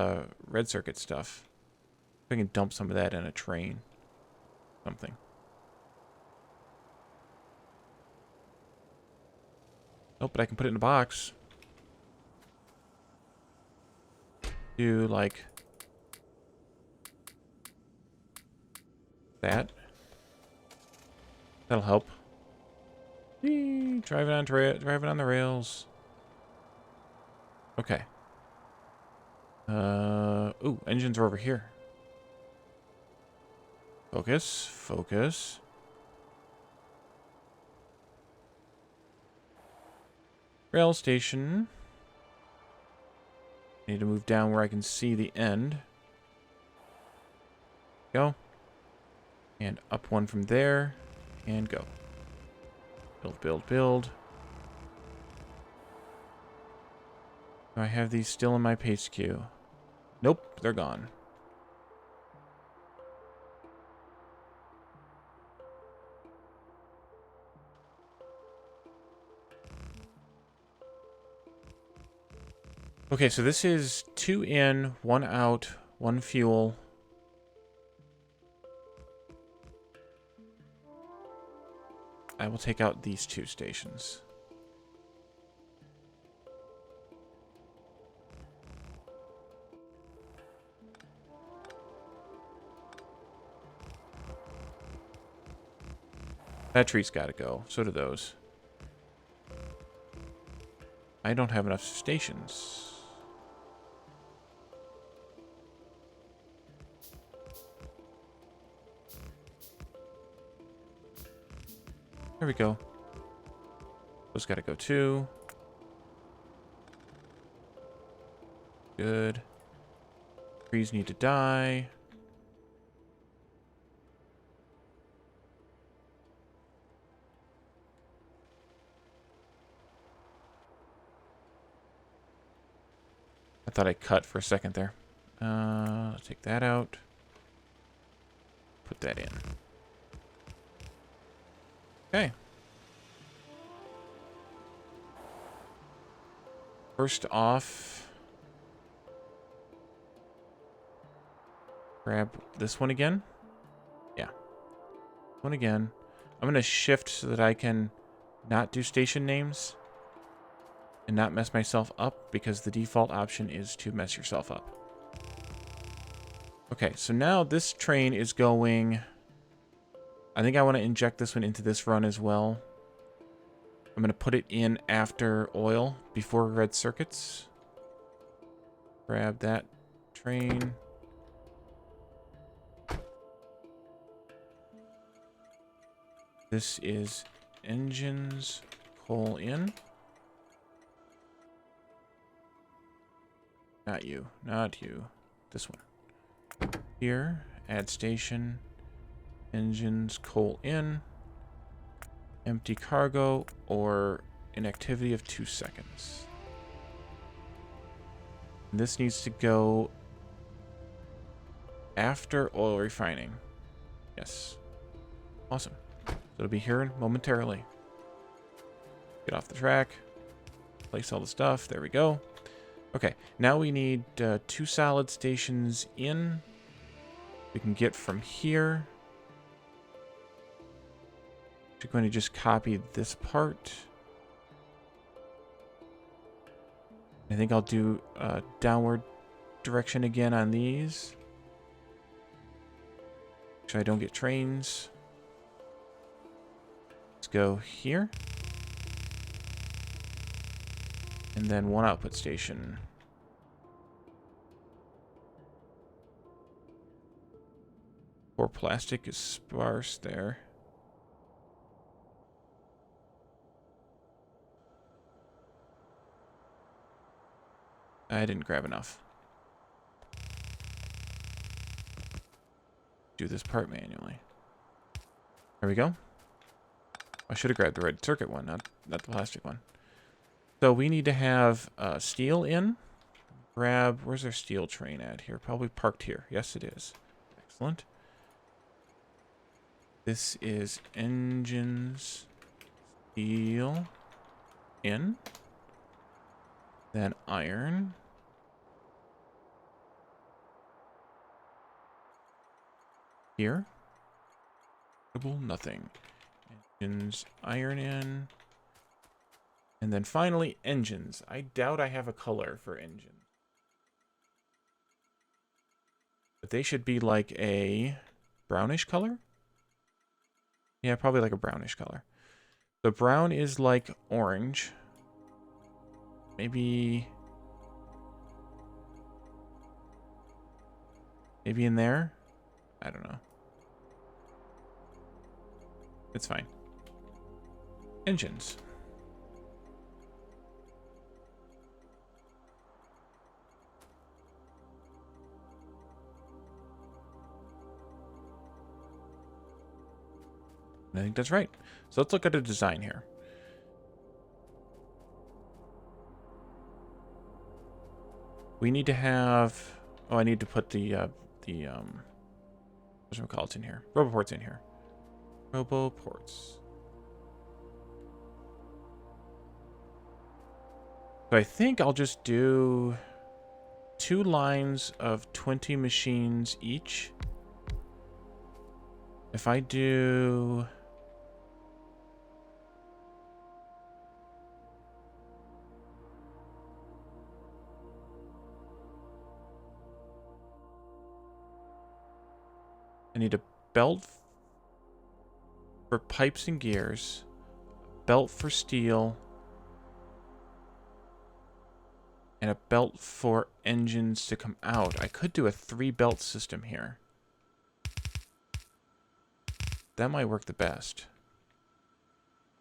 red circuit stuff. If I can dump some of that in a train. Something. Nope, but I can put it in a box. Do, like... that. That'll help. Whee! Driving on the rails. Okay. Ooh, engines are over here. Focus, focus. Rail station. Need to move down where I can see the end. Go. And up one from there. And go. Build, build, build. Do I have these still in my paste queue? Nope, they're gone. Okay, so this is 2 in, 1 out, 1 fuel. I will take out these 2 stations. That tree's got to go. So do those. I don't have enough stations. There we go. Those gotta go too. Good. Trees need to die. I thought I cut for a second there. Take that out. Put that in. Okay. First off, grab this one again. Yeah. One again. I'm going to shift so that I can not do station names and not mess myself up, because the default option is to mess yourself up. Okay, so now this train is going... I think I want to inject this one into this run as well. I'm going to put it in after oil, before red circuits. Grab that train. This is engines, coal in. Not you, not you. This one. Here, add station, engines, coal in, empty cargo, or inactivity of 2 seconds. And this needs to go after oil refining. Yes. Awesome. So it'll be here momentarily. Get off the track. Place all the stuff. There we go. Okay, now we need 2 solid stations in. We can get from here. I'm going to just copy this part. I think I'll do downward direction again on these, so I don't get trains. Let's go here. And then 1 output station. Poor plastic is sparse there. I didn't grab enough. Do this part manually. There we go. I should have grabbed the red circuit one, not the plastic one. So we need to have steel in. Grab, where's our steel train at here? Probably parked here. Yes, it is. Excellent. This is engines, steel, in. Then iron. Here. Nothing. Engines, iron in. And then finally, engines. I doubt I have a color for engines. But they should be like a brownish color? Yeah, probably like a brownish color. The brown is like orange. Maybe in there? I don't know. It's fine. Engines. I think that's right. So let's look at a design here. We need to have... Oh, I need to put the what's it called in here? Roboports in here. Roboports. So I think I'll just do 2 lines of 20 machines each. If I do... I need a belt for pipes and gears, belt for steel, and a belt for engines to come out. I could do a 3-belt system here. That might work the best.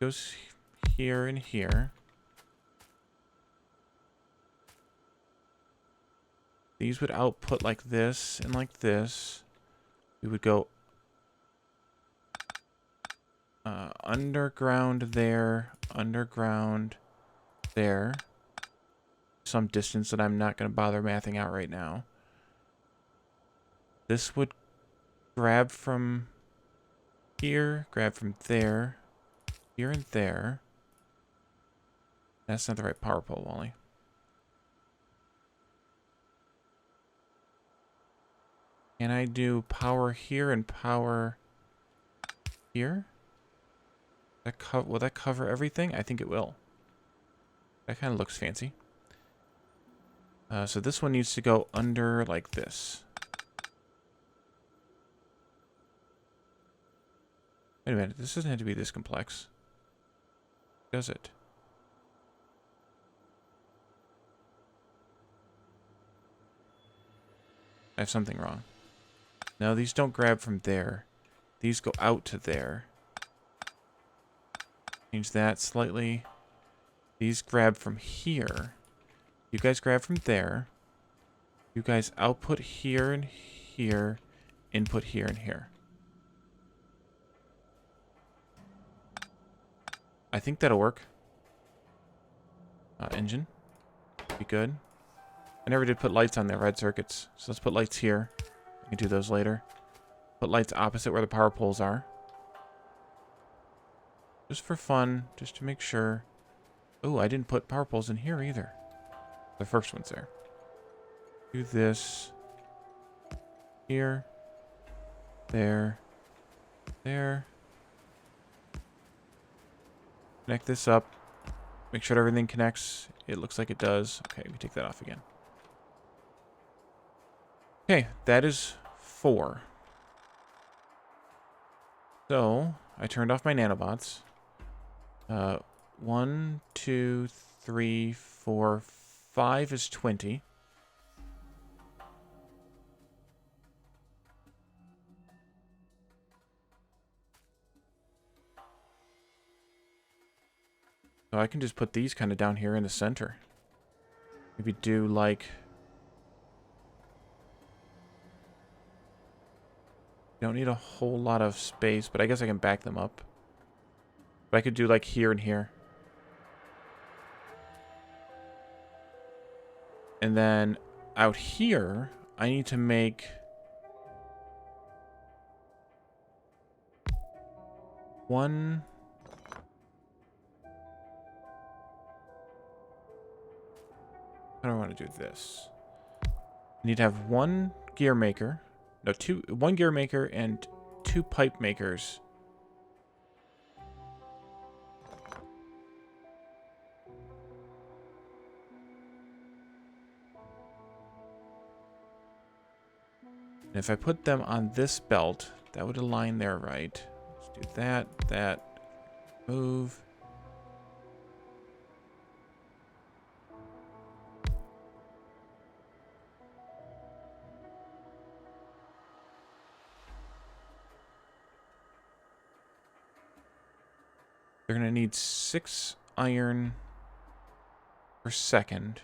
Goes here and here. These would output like this and like this. We would go underground there, underground there. Some distance that I'm not going to bother mathing out right now. This would grab from here, grab from there, here and there. That's not the right power pole, Wally. Can I do power here and power here? Will that cover everything? I think it will. That kind of looks fancy. So this one needs to go under like this. Wait a minute, this doesn't have to be this complex. Does it? I have something wrong. No, these don't grab from there. These go out to there. Change that slightly. These grab from here. You guys grab from there. You guys output here and here. Input here and here. I think that'll work. Engine. Be good. I never did put lights on their red circuits. So let's put lights here. I can do those later. Put lights opposite where the power poles are. Just for fun. Just to make sure. Oh, I didn't put power poles in here either. The first one's there. Do this. Here. There. There. Connect this up. Make sure everything connects. It looks like it does. Okay, we take that off again. Okay, that is 4. So, I turned off my nanobots. 1, 2, 3, 4, 5 is 20. So I can just put these kind of down here in the center. Maybe do like... Don't need a whole lot of space, but I guess I can back them up. But I could do like here and here. And then out here, I need to make... one... How do I want to do this? I need to have one gear maker. No, one gear maker and 2 pipe makers. And if I put them on this belt, that would align there, right? Let's do that, move. They're going to need 6 iron per second.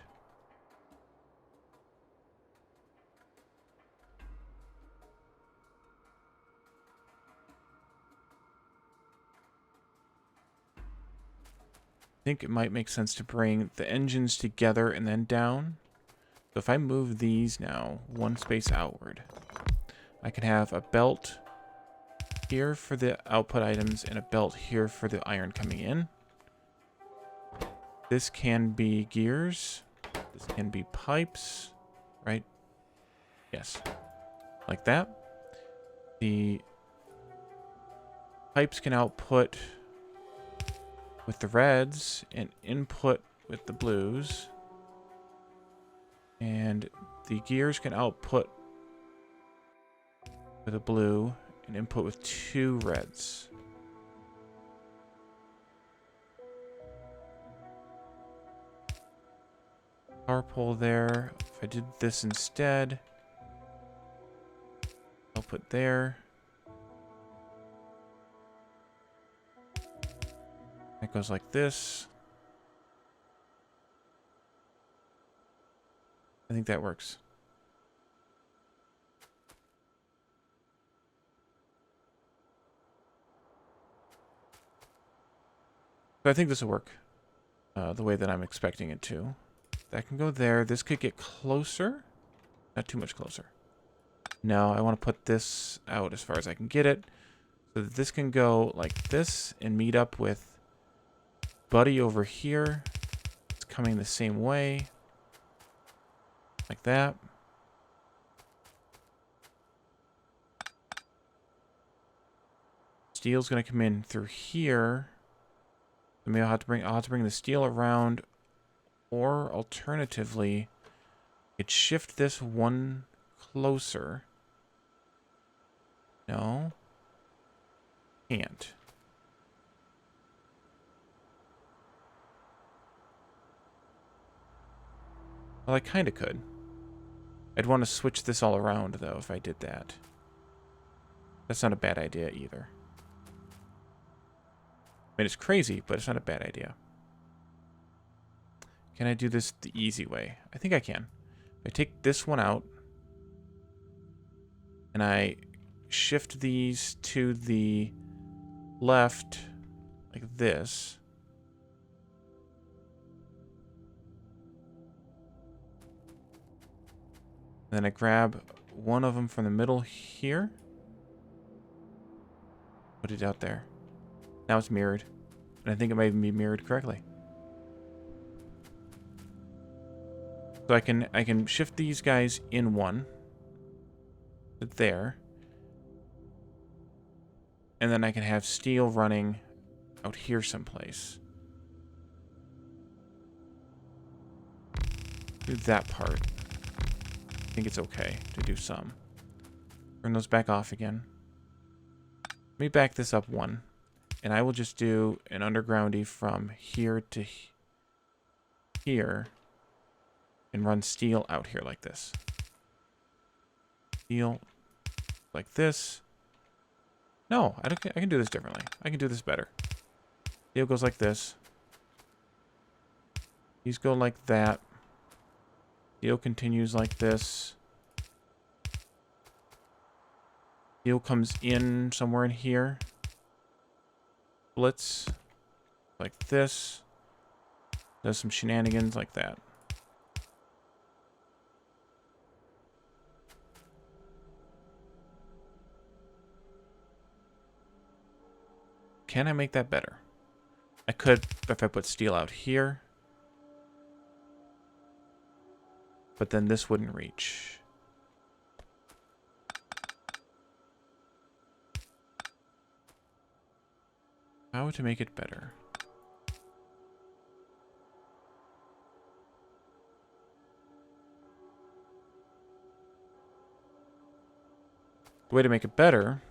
I think it might make sense to bring the engines together and then down. So if I move these now 1 space outward, I can have a belt here for the output items and a belt here for the iron coming in. This can be gears. This can be pipes, right? Yes. Like that. The pipes can output with the reds and input with the blues. And the gears can output with a blue and input with 2 reds. Power pole there. If I did this instead, I'll put there. It goes like this. I think that works. So I think this will work the way that I'm expecting it to. That can go there. This could get closer. Not too much closer. No, I want to put this out as far as I can get it. So that this can go like this and meet up with Buddy over here. It's coming the same way. Like that. Steel's going to come in through here. Maybe I'll have to bring the steel around, or alternatively, I could shift this one closer. No. Can't. Well, I kind of could. I'd want to switch this all around, though, if I did that. That's not a bad idea, either. I mean, it's crazy, but it's not a bad idea. Can I do this the easy way? I think I can. I take this one out, and I shift these to the left, like this. Then I grab one of them from the middle here. Put it out there. Now it's mirrored. And I think it might even be mirrored correctly. So I can shift these guys in one. There. And then I can have steel running out here someplace. Do that part. I think it's okay to do some. Turn those back off again. Let me back this up one. And I will just do an undergroundy from here to here. And run steel out here like this. Steel like this. No, I can do this differently. I can do this better. Steel goes like this. These go like that. Steel continues like this. Steel comes in somewhere in here. Splits like this. Does some shenanigans like that. Can I make that better? I could if I put steel out here. But then this wouldn't reach. How to make it better? The way to make it better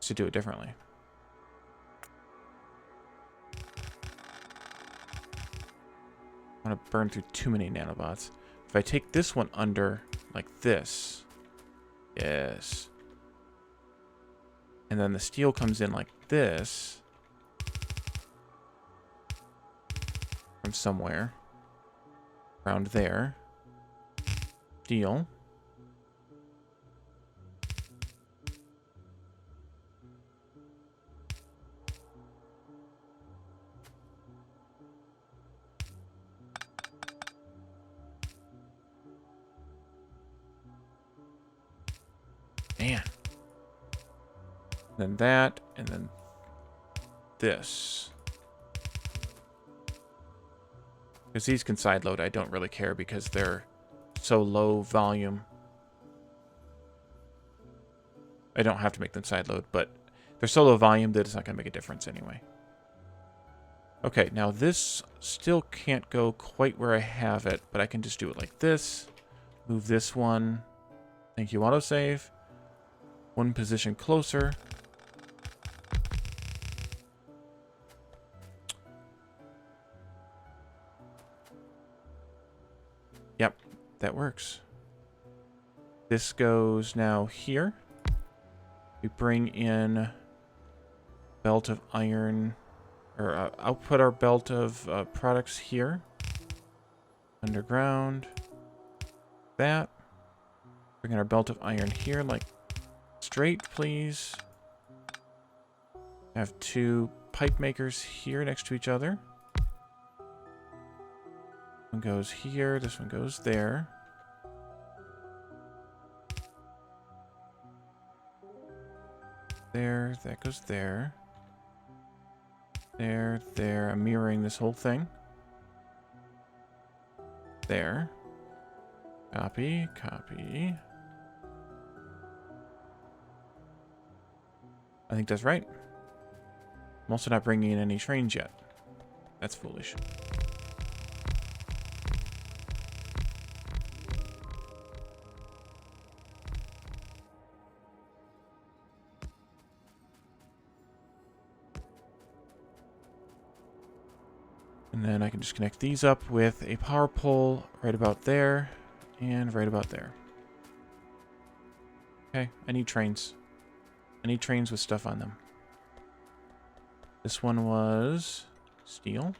is to do it differently. I want to burn through too many nanobots. If I take this one under like this, yes, and then the steel comes in like this from somewhere around there, steel. Man. Then that, and then this. Because these can side load, I don't really care because they're so low volume. I don't have to make them side load, but they're so low volume that it's not going to make a difference anyway. Okay, now this still can't go quite where I have it, but I can just do it like this. Move this one. Thank you, autosave. One position closer. works. This goes now here. We bring in belt of iron, or output our belt of products here. Underground. That. Bring in our belt of iron here, like straight, please. Have 2 pipe makers here next to each other. One goes here, this one goes there. There, that goes there. There, there. I'm mirroring this whole thing. There. Copy, copy. I think that's right. I'm also not bringing in any trains yet. That's foolish. And then I can just connect these up with a power pole right about there and right about there. Okay, I need trains. I need trains with stuff on them. This one was steel.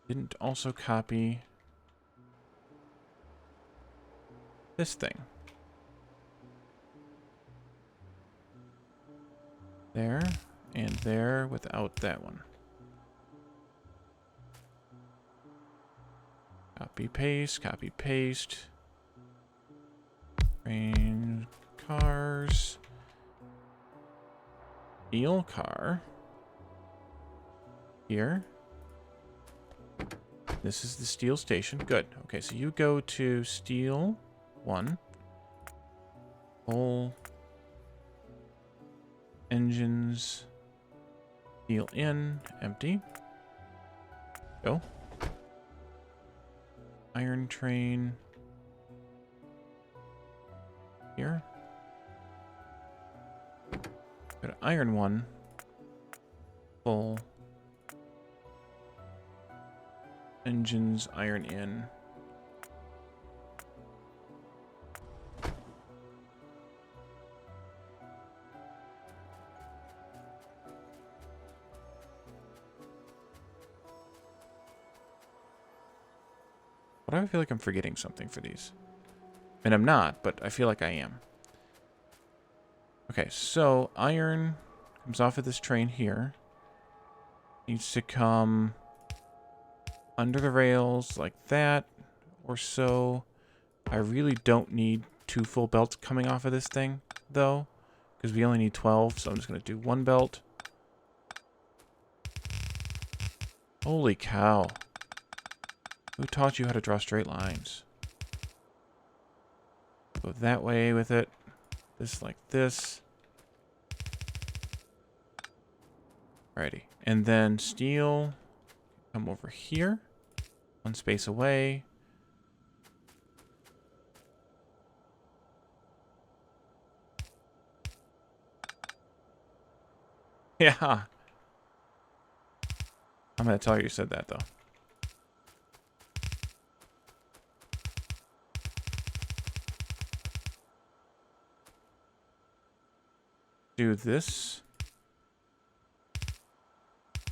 Didn't also copy this thing. There and there without that one. Copy, paste, copy, paste. Train, cars. Steel car. Here. This is the steel station. Good. Okay, so you go to steel 1. Full engines. Steel in. Empty. Go. Iron train. Here. Go to iron 1. Full. Engines, iron in. Why do I feel like I'm forgetting something for these? And I'm not, but I feel like I am. Okay, so iron comes off of this train here. Needs to come under the rails like that or so. I really don't need 2 full belts coming off of this thing, though, because we only need 12, so I'm just going to do 1 belt. Holy cow. Who taught you how to draw straight lines? Go that way with it. This like this. Alrighty. And then steel. Come over here. 1 space away. Yeah. I'm going to tell her you said that, though. Do this.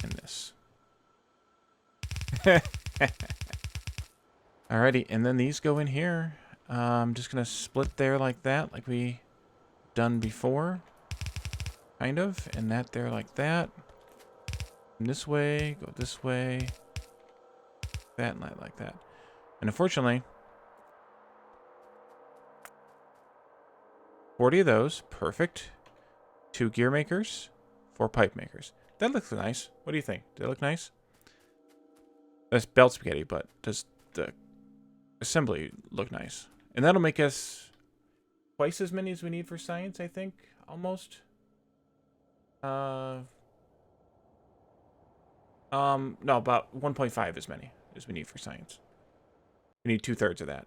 And this. Alrighty, and then these go in here. I'm just going to split there like that, like we done before. Kind of. And that there like that. And this way, go this way. That and that like that. And unfortunately, 40 of those. Perfect. 2 gear makers. 4 pipe makers. That looks nice. What do you think? Does it look nice? That's belt spaghetti, but does the assembly look nice? And that'll make us twice as many as we need for science, I think. Almost. No, about 1.5 as many as we need for science. We need 2/3 of that.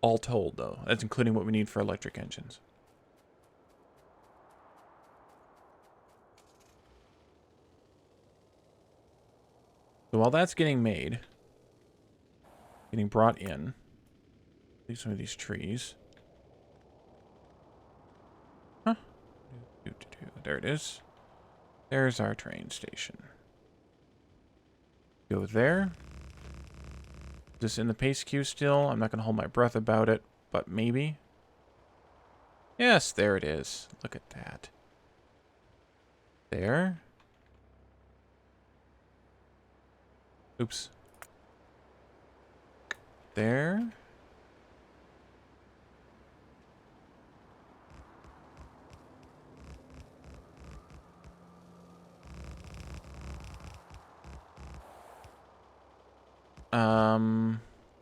All told, though. That's including what we need for electric engines. So while that's getting made, getting brought in, leave some of these trees. Huh? There it is. There's our train station. Go there. Is this in the pace queue still? I'm not going to hold my breath about it, but maybe. Yes, there it is. Look at that. There. Oops. There.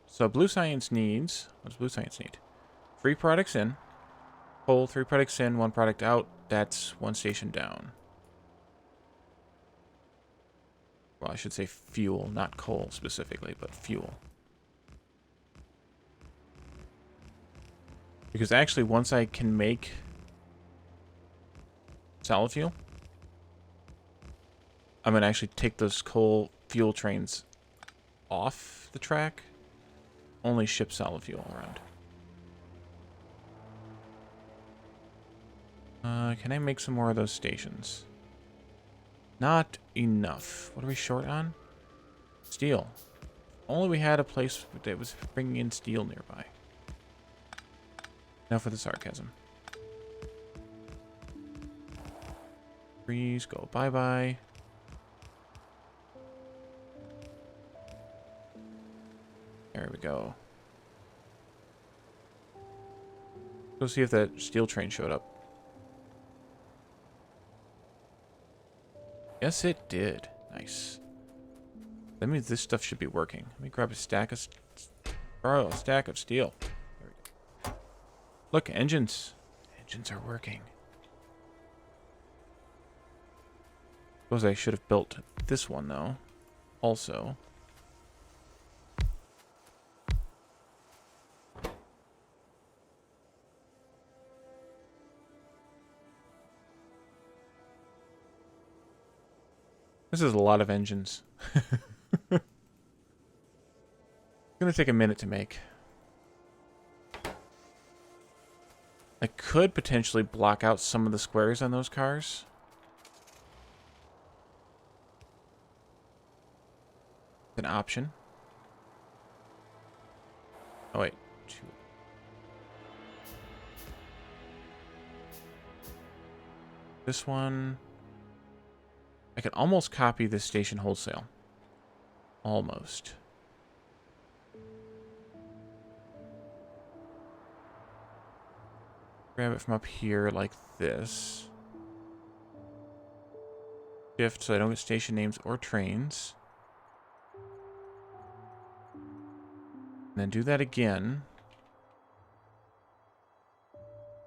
So Blue Science needs, what does Blue Science need? 3 products in. Coal, 3 products in, 1 product out. That's 1 station down. Well, I should say fuel, not coal specifically, but fuel. Because actually, once I can make solid fuel, I'm going to actually take those coal fuel trains off the track. Only ship solid fuel around. Can I make some more of those stations? Not enough. What are we short on? Steel. Only we had a place that was bringing in steel nearby. Now for the sarcasm. Trees go bye-bye. There we go. Go see if that steel train showed up. Yes, it did. Nice. That means this stuff should be working. Let me grab a stack of steel. There we go. Look, engines. Engines are working. Suppose I should have built this one though. Also. This is a lot of engines. It's gonna take a minute to make. I could potentially block out some of the squares on those cars. An option. Oh wait. This one. I can almost copy this station wholesale. Almost. Grab it from up here like this. Shift so I don't get station names or trains. And then do that again.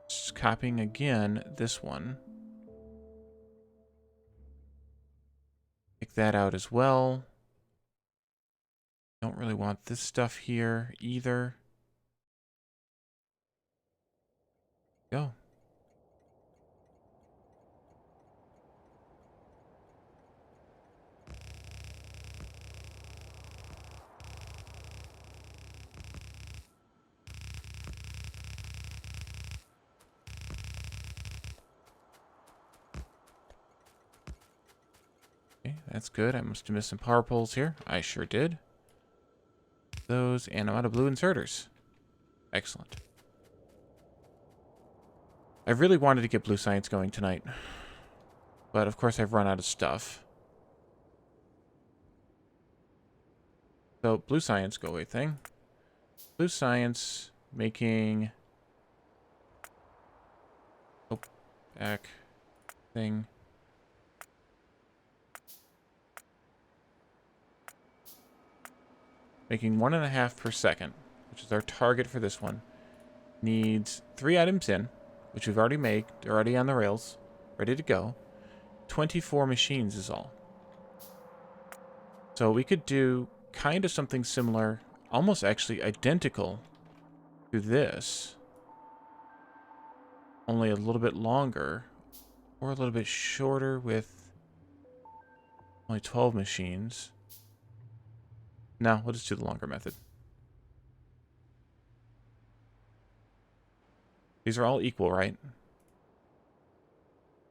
Just copying again this one. Take that out as well. Don't really want this stuff here either. Go. Okay, that's good. I must have missed some power poles here. I sure did. Those, and I'm out of blue inserters. Excellent. I really wanted to get Blue Science going tonight. But of course I've run out of stuff. So, Blue Science, go away thing. Blue Science making... Oh, back thing. Making 1.5 per second, which is our target for this one. Needs 3 items in, which we've already made. They're already on the rails, ready to go. 24 machines is all. So we could do kind of something similar, almost actually identical to this. Only a little bit longer, or a little bit shorter with only 12 machines. No, we'll just do the longer method. These are all equal, right?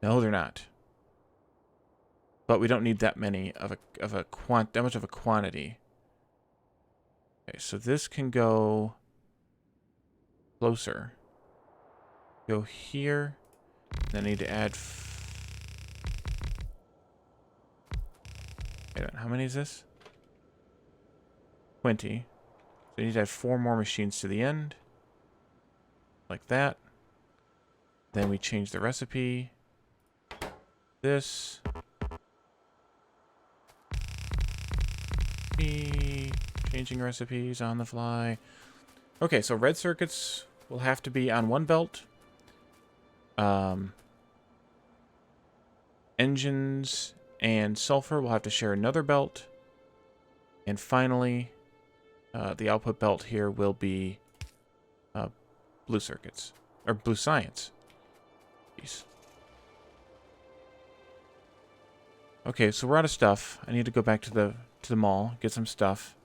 No, they're not. But we don't need that many that much of a quantity. Okay, so this can go closer. Go here. Then I need to add. Wait a minute, how many is this? 20. So I need to add 4 more machines to the end. Like that. Then we change the recipe. This. Changing recipes on the fly. Okay, so red circuits will have to be on one belt. Engines and sulfur will have to share another belt. And finally, the output belt here will be blue circuits. Or blue science. Jeez. Okay, so we're out of stuff. I need to go back to the mall, get some stuff.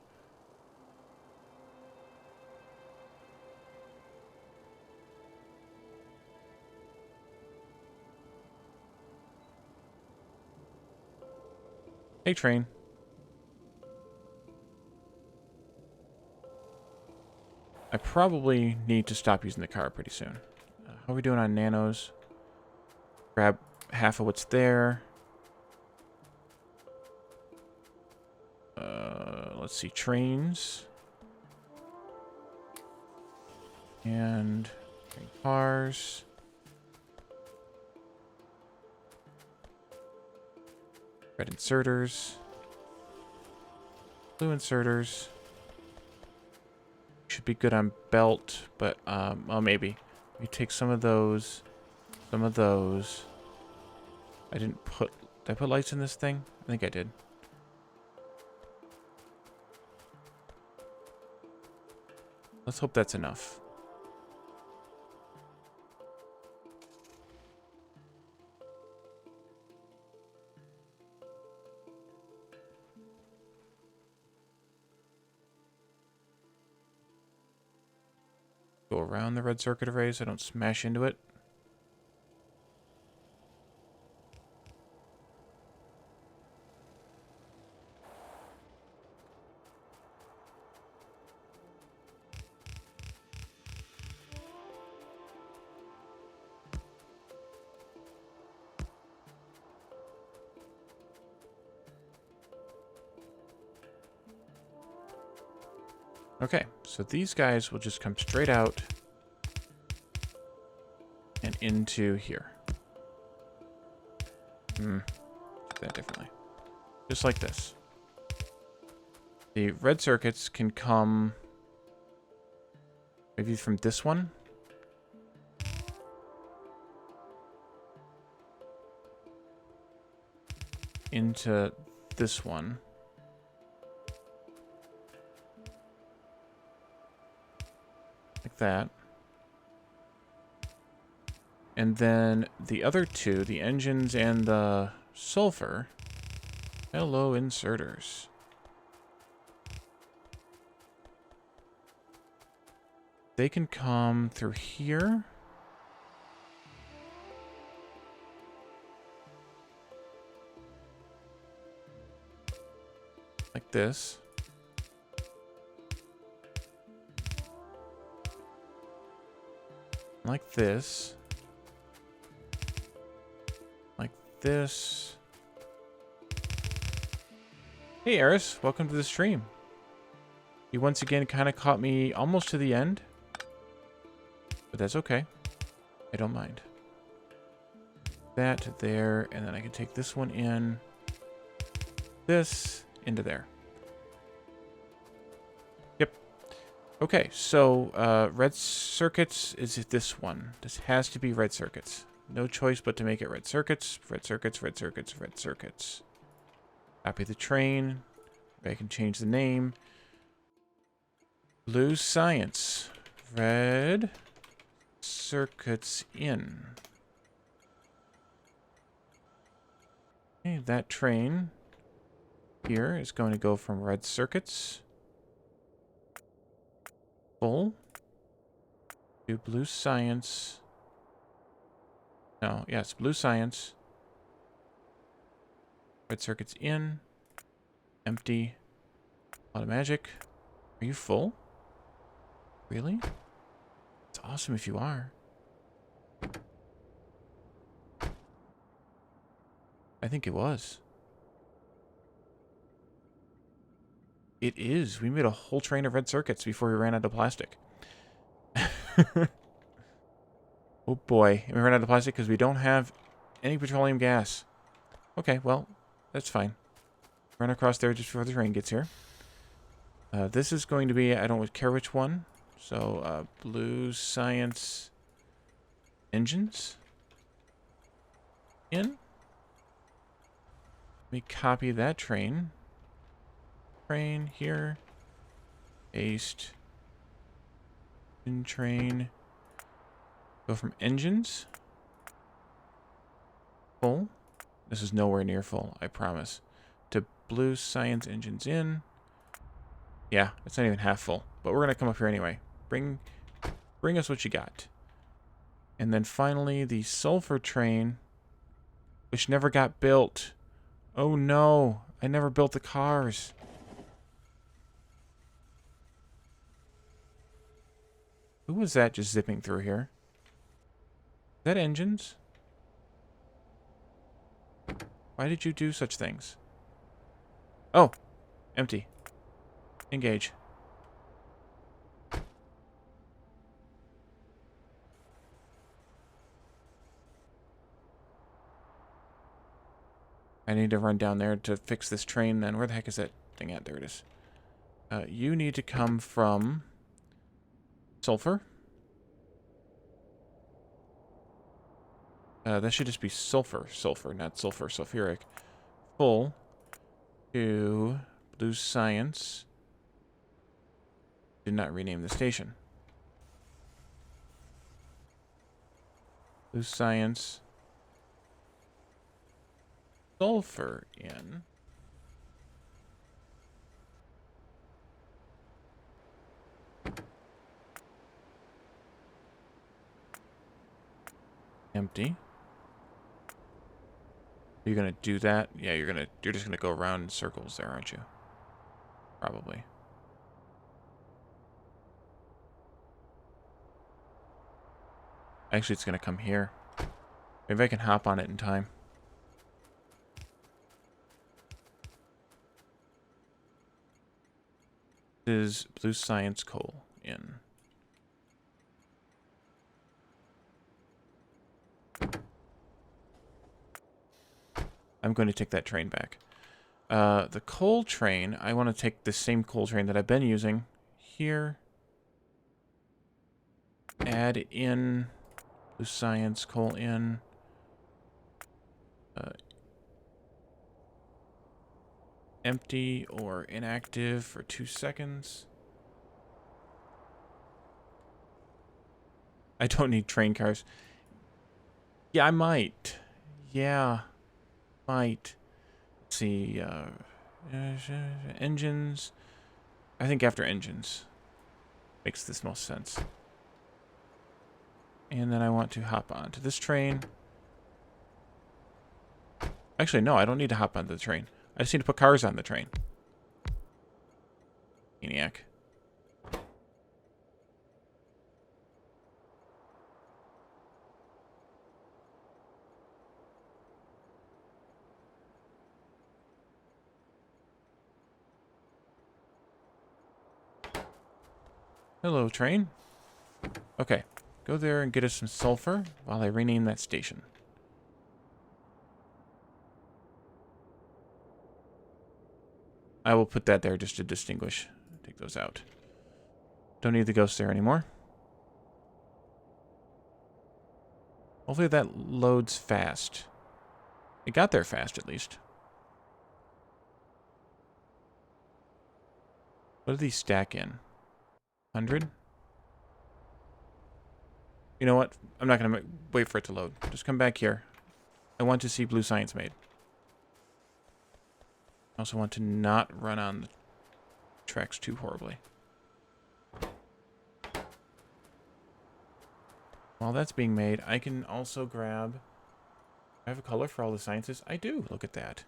Hey, train. I probably need to stop using the car pretty soon. How are we doing on nanos? Grab half of what's there. Let's see, trains. And cars. Red inserters. Blue inserters. Should be good on belt, but, well, maybe. We take some of those. Some of those. Did I put lights in this thing? I think I did. Let's hope that's enough. Go around the red circuit array so I don't smash into it. Okay, so these guys will just come straight out and into here. Do that differently. Just like this. The red circuits can come maybe from this one. Into this one. Like that. And then the other two, the engines and the sulfur. Hello, inserters. They can come through here. Like this. Like this. Like this. Hey, Eris. Welcome to the stream. You once again kind of caught me almost to the end. But that's okay. I don't mind. That there, and then I can take this one in. This into there. Yep. Okay, so red circuits is this one. This has to be red circuits. No choice but to make it red circuits. Red circuits, red circuits, red circuits. Copy the train. I can change the name. Blue science. Red circuits in. Okay, that train here is going to go from red circuits Full. Do blue science. No, yes, blue science. Red circuits in. Empty. A lot of magic. Are you full? Really? It's awesome if you are. I think it was. It is. We made a whole train of red circuits before we ran out of plastic. Oh boy. And we ran out of plastic because we don't have any petroleum gas. Okay, well, that's fine. Run across there just before the train gets here. This is going to be, I don't care which one. So, blue science engines. In. Let me copy that train. Train here. Paste. In train. Go from engines. Full. This is nowhere near full, I promise. To blue science engines in. Yeah, it's not even half full. But we're going to come up here anyway. Bring us what you got. And then finally, the sulfur train, which never got built. Oh no, I never built the cars. Who was that just zipping through here? Is that engines? Why did you do such things? Oh, empty. Engage. I need to run down there to fix this train then. Where the heck is that thing at? There it is. You need to come from Sulfur. That should just be sulfur. Sulfur, not sulfur. Sulfuric. Full to blue science. Did not rename the station. Blue science. Sulfur in. Empty. Are you gonna do that? Yeah, you're just gonna go around in circles there, aren't you? Probably. Actually, it's gonna come here. Maybe I can hop on it in time. This is blue science coal in. I'm going to take that train back. The coal train, I want to take the same coal train that I've been using here. Add in blue science coal in. Empty or inactive for 2 seconds. I don't need train cars. Yeah, I might. Yeah. Might. Let's see. Engines. I think after engines. Makes this most sense. And then I want to hop onto this train. Actually, no, I don't need to hop onto the train. I just need to put cars on the train. Maniac. Hello, train. Okay, go there and get us some sulfur while I rename that station. I will put that there just to distinguish. Take those out. Don't need the ghost there anymore. Hopefully that loads fast. It got there fast, at least. What do these stack in? 100? You know what? I'm not going to wait for it to load. Just come back here. I want to see blue science made. I also want to not run on the tracks too horribly. While that's being made, I can also grab... I have a color for all the sciences. I do. Look at that.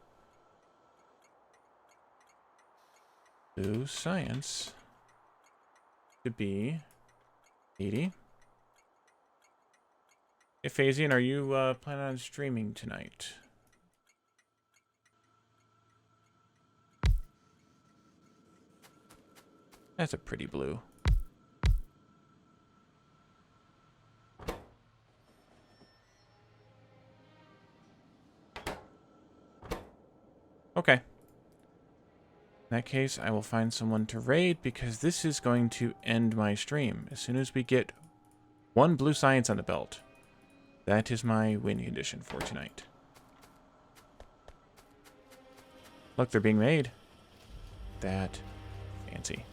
Blue science to be 80. Hey, Phasian, are you planning on streaming tonight? That's a pretty blue. Okay. In that case, I will find someone to raid because this is going to end my stream. As soon as we get one blue science on the belt, that is my win condition for tonight. Look, they're being made. That fancy.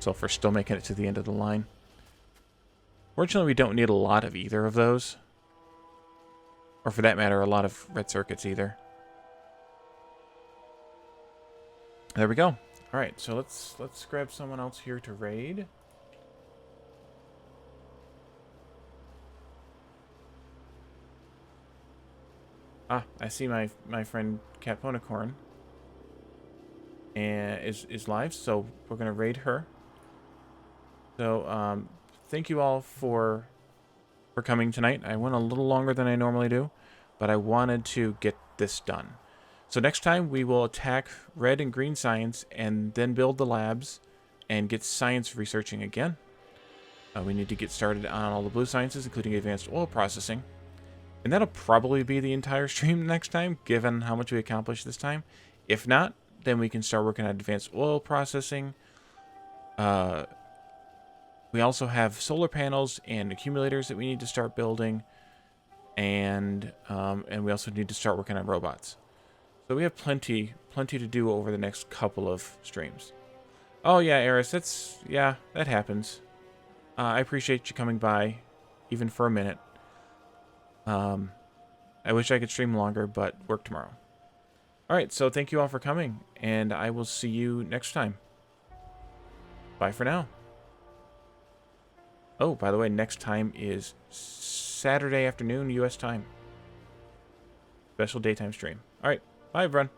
Sulfur still making it to the end of the line. Fortunately, we don't need a lot of either of those. Or for that matter, a lot of red circuits either. There we go. Alright, so let's grab someone else here to raid. Ah, I see my friend Cat Ponicorn and is live, so we're gonna raid her. So thank you all for coming tonight. I went a little longer than I normally do, but I wanted to get this done. So next time we will attack red and green science and then build the labs and get science researching again. We need to get started on all the blue sciences, including advanced oil processing. And that'll probably be the entire stream next time, given how much we accomplished this time. If not, then we can start working on advanced oil processing. We also have solar panels and accumulators that we need to start building. And we also need to start working on robots. So we have plenty to do over the next couple of streams. Oh yeah, Eris, that happens. I appreciate you coming by, even for a minute. I wish I could stream longer, but work tomorrow. Alright, so thank you all for coming, and I will see you next time. Bye for now. Oh, by the way, next time is Saturday afternoon, US time. Special daytime stream. Alright, bye everyone.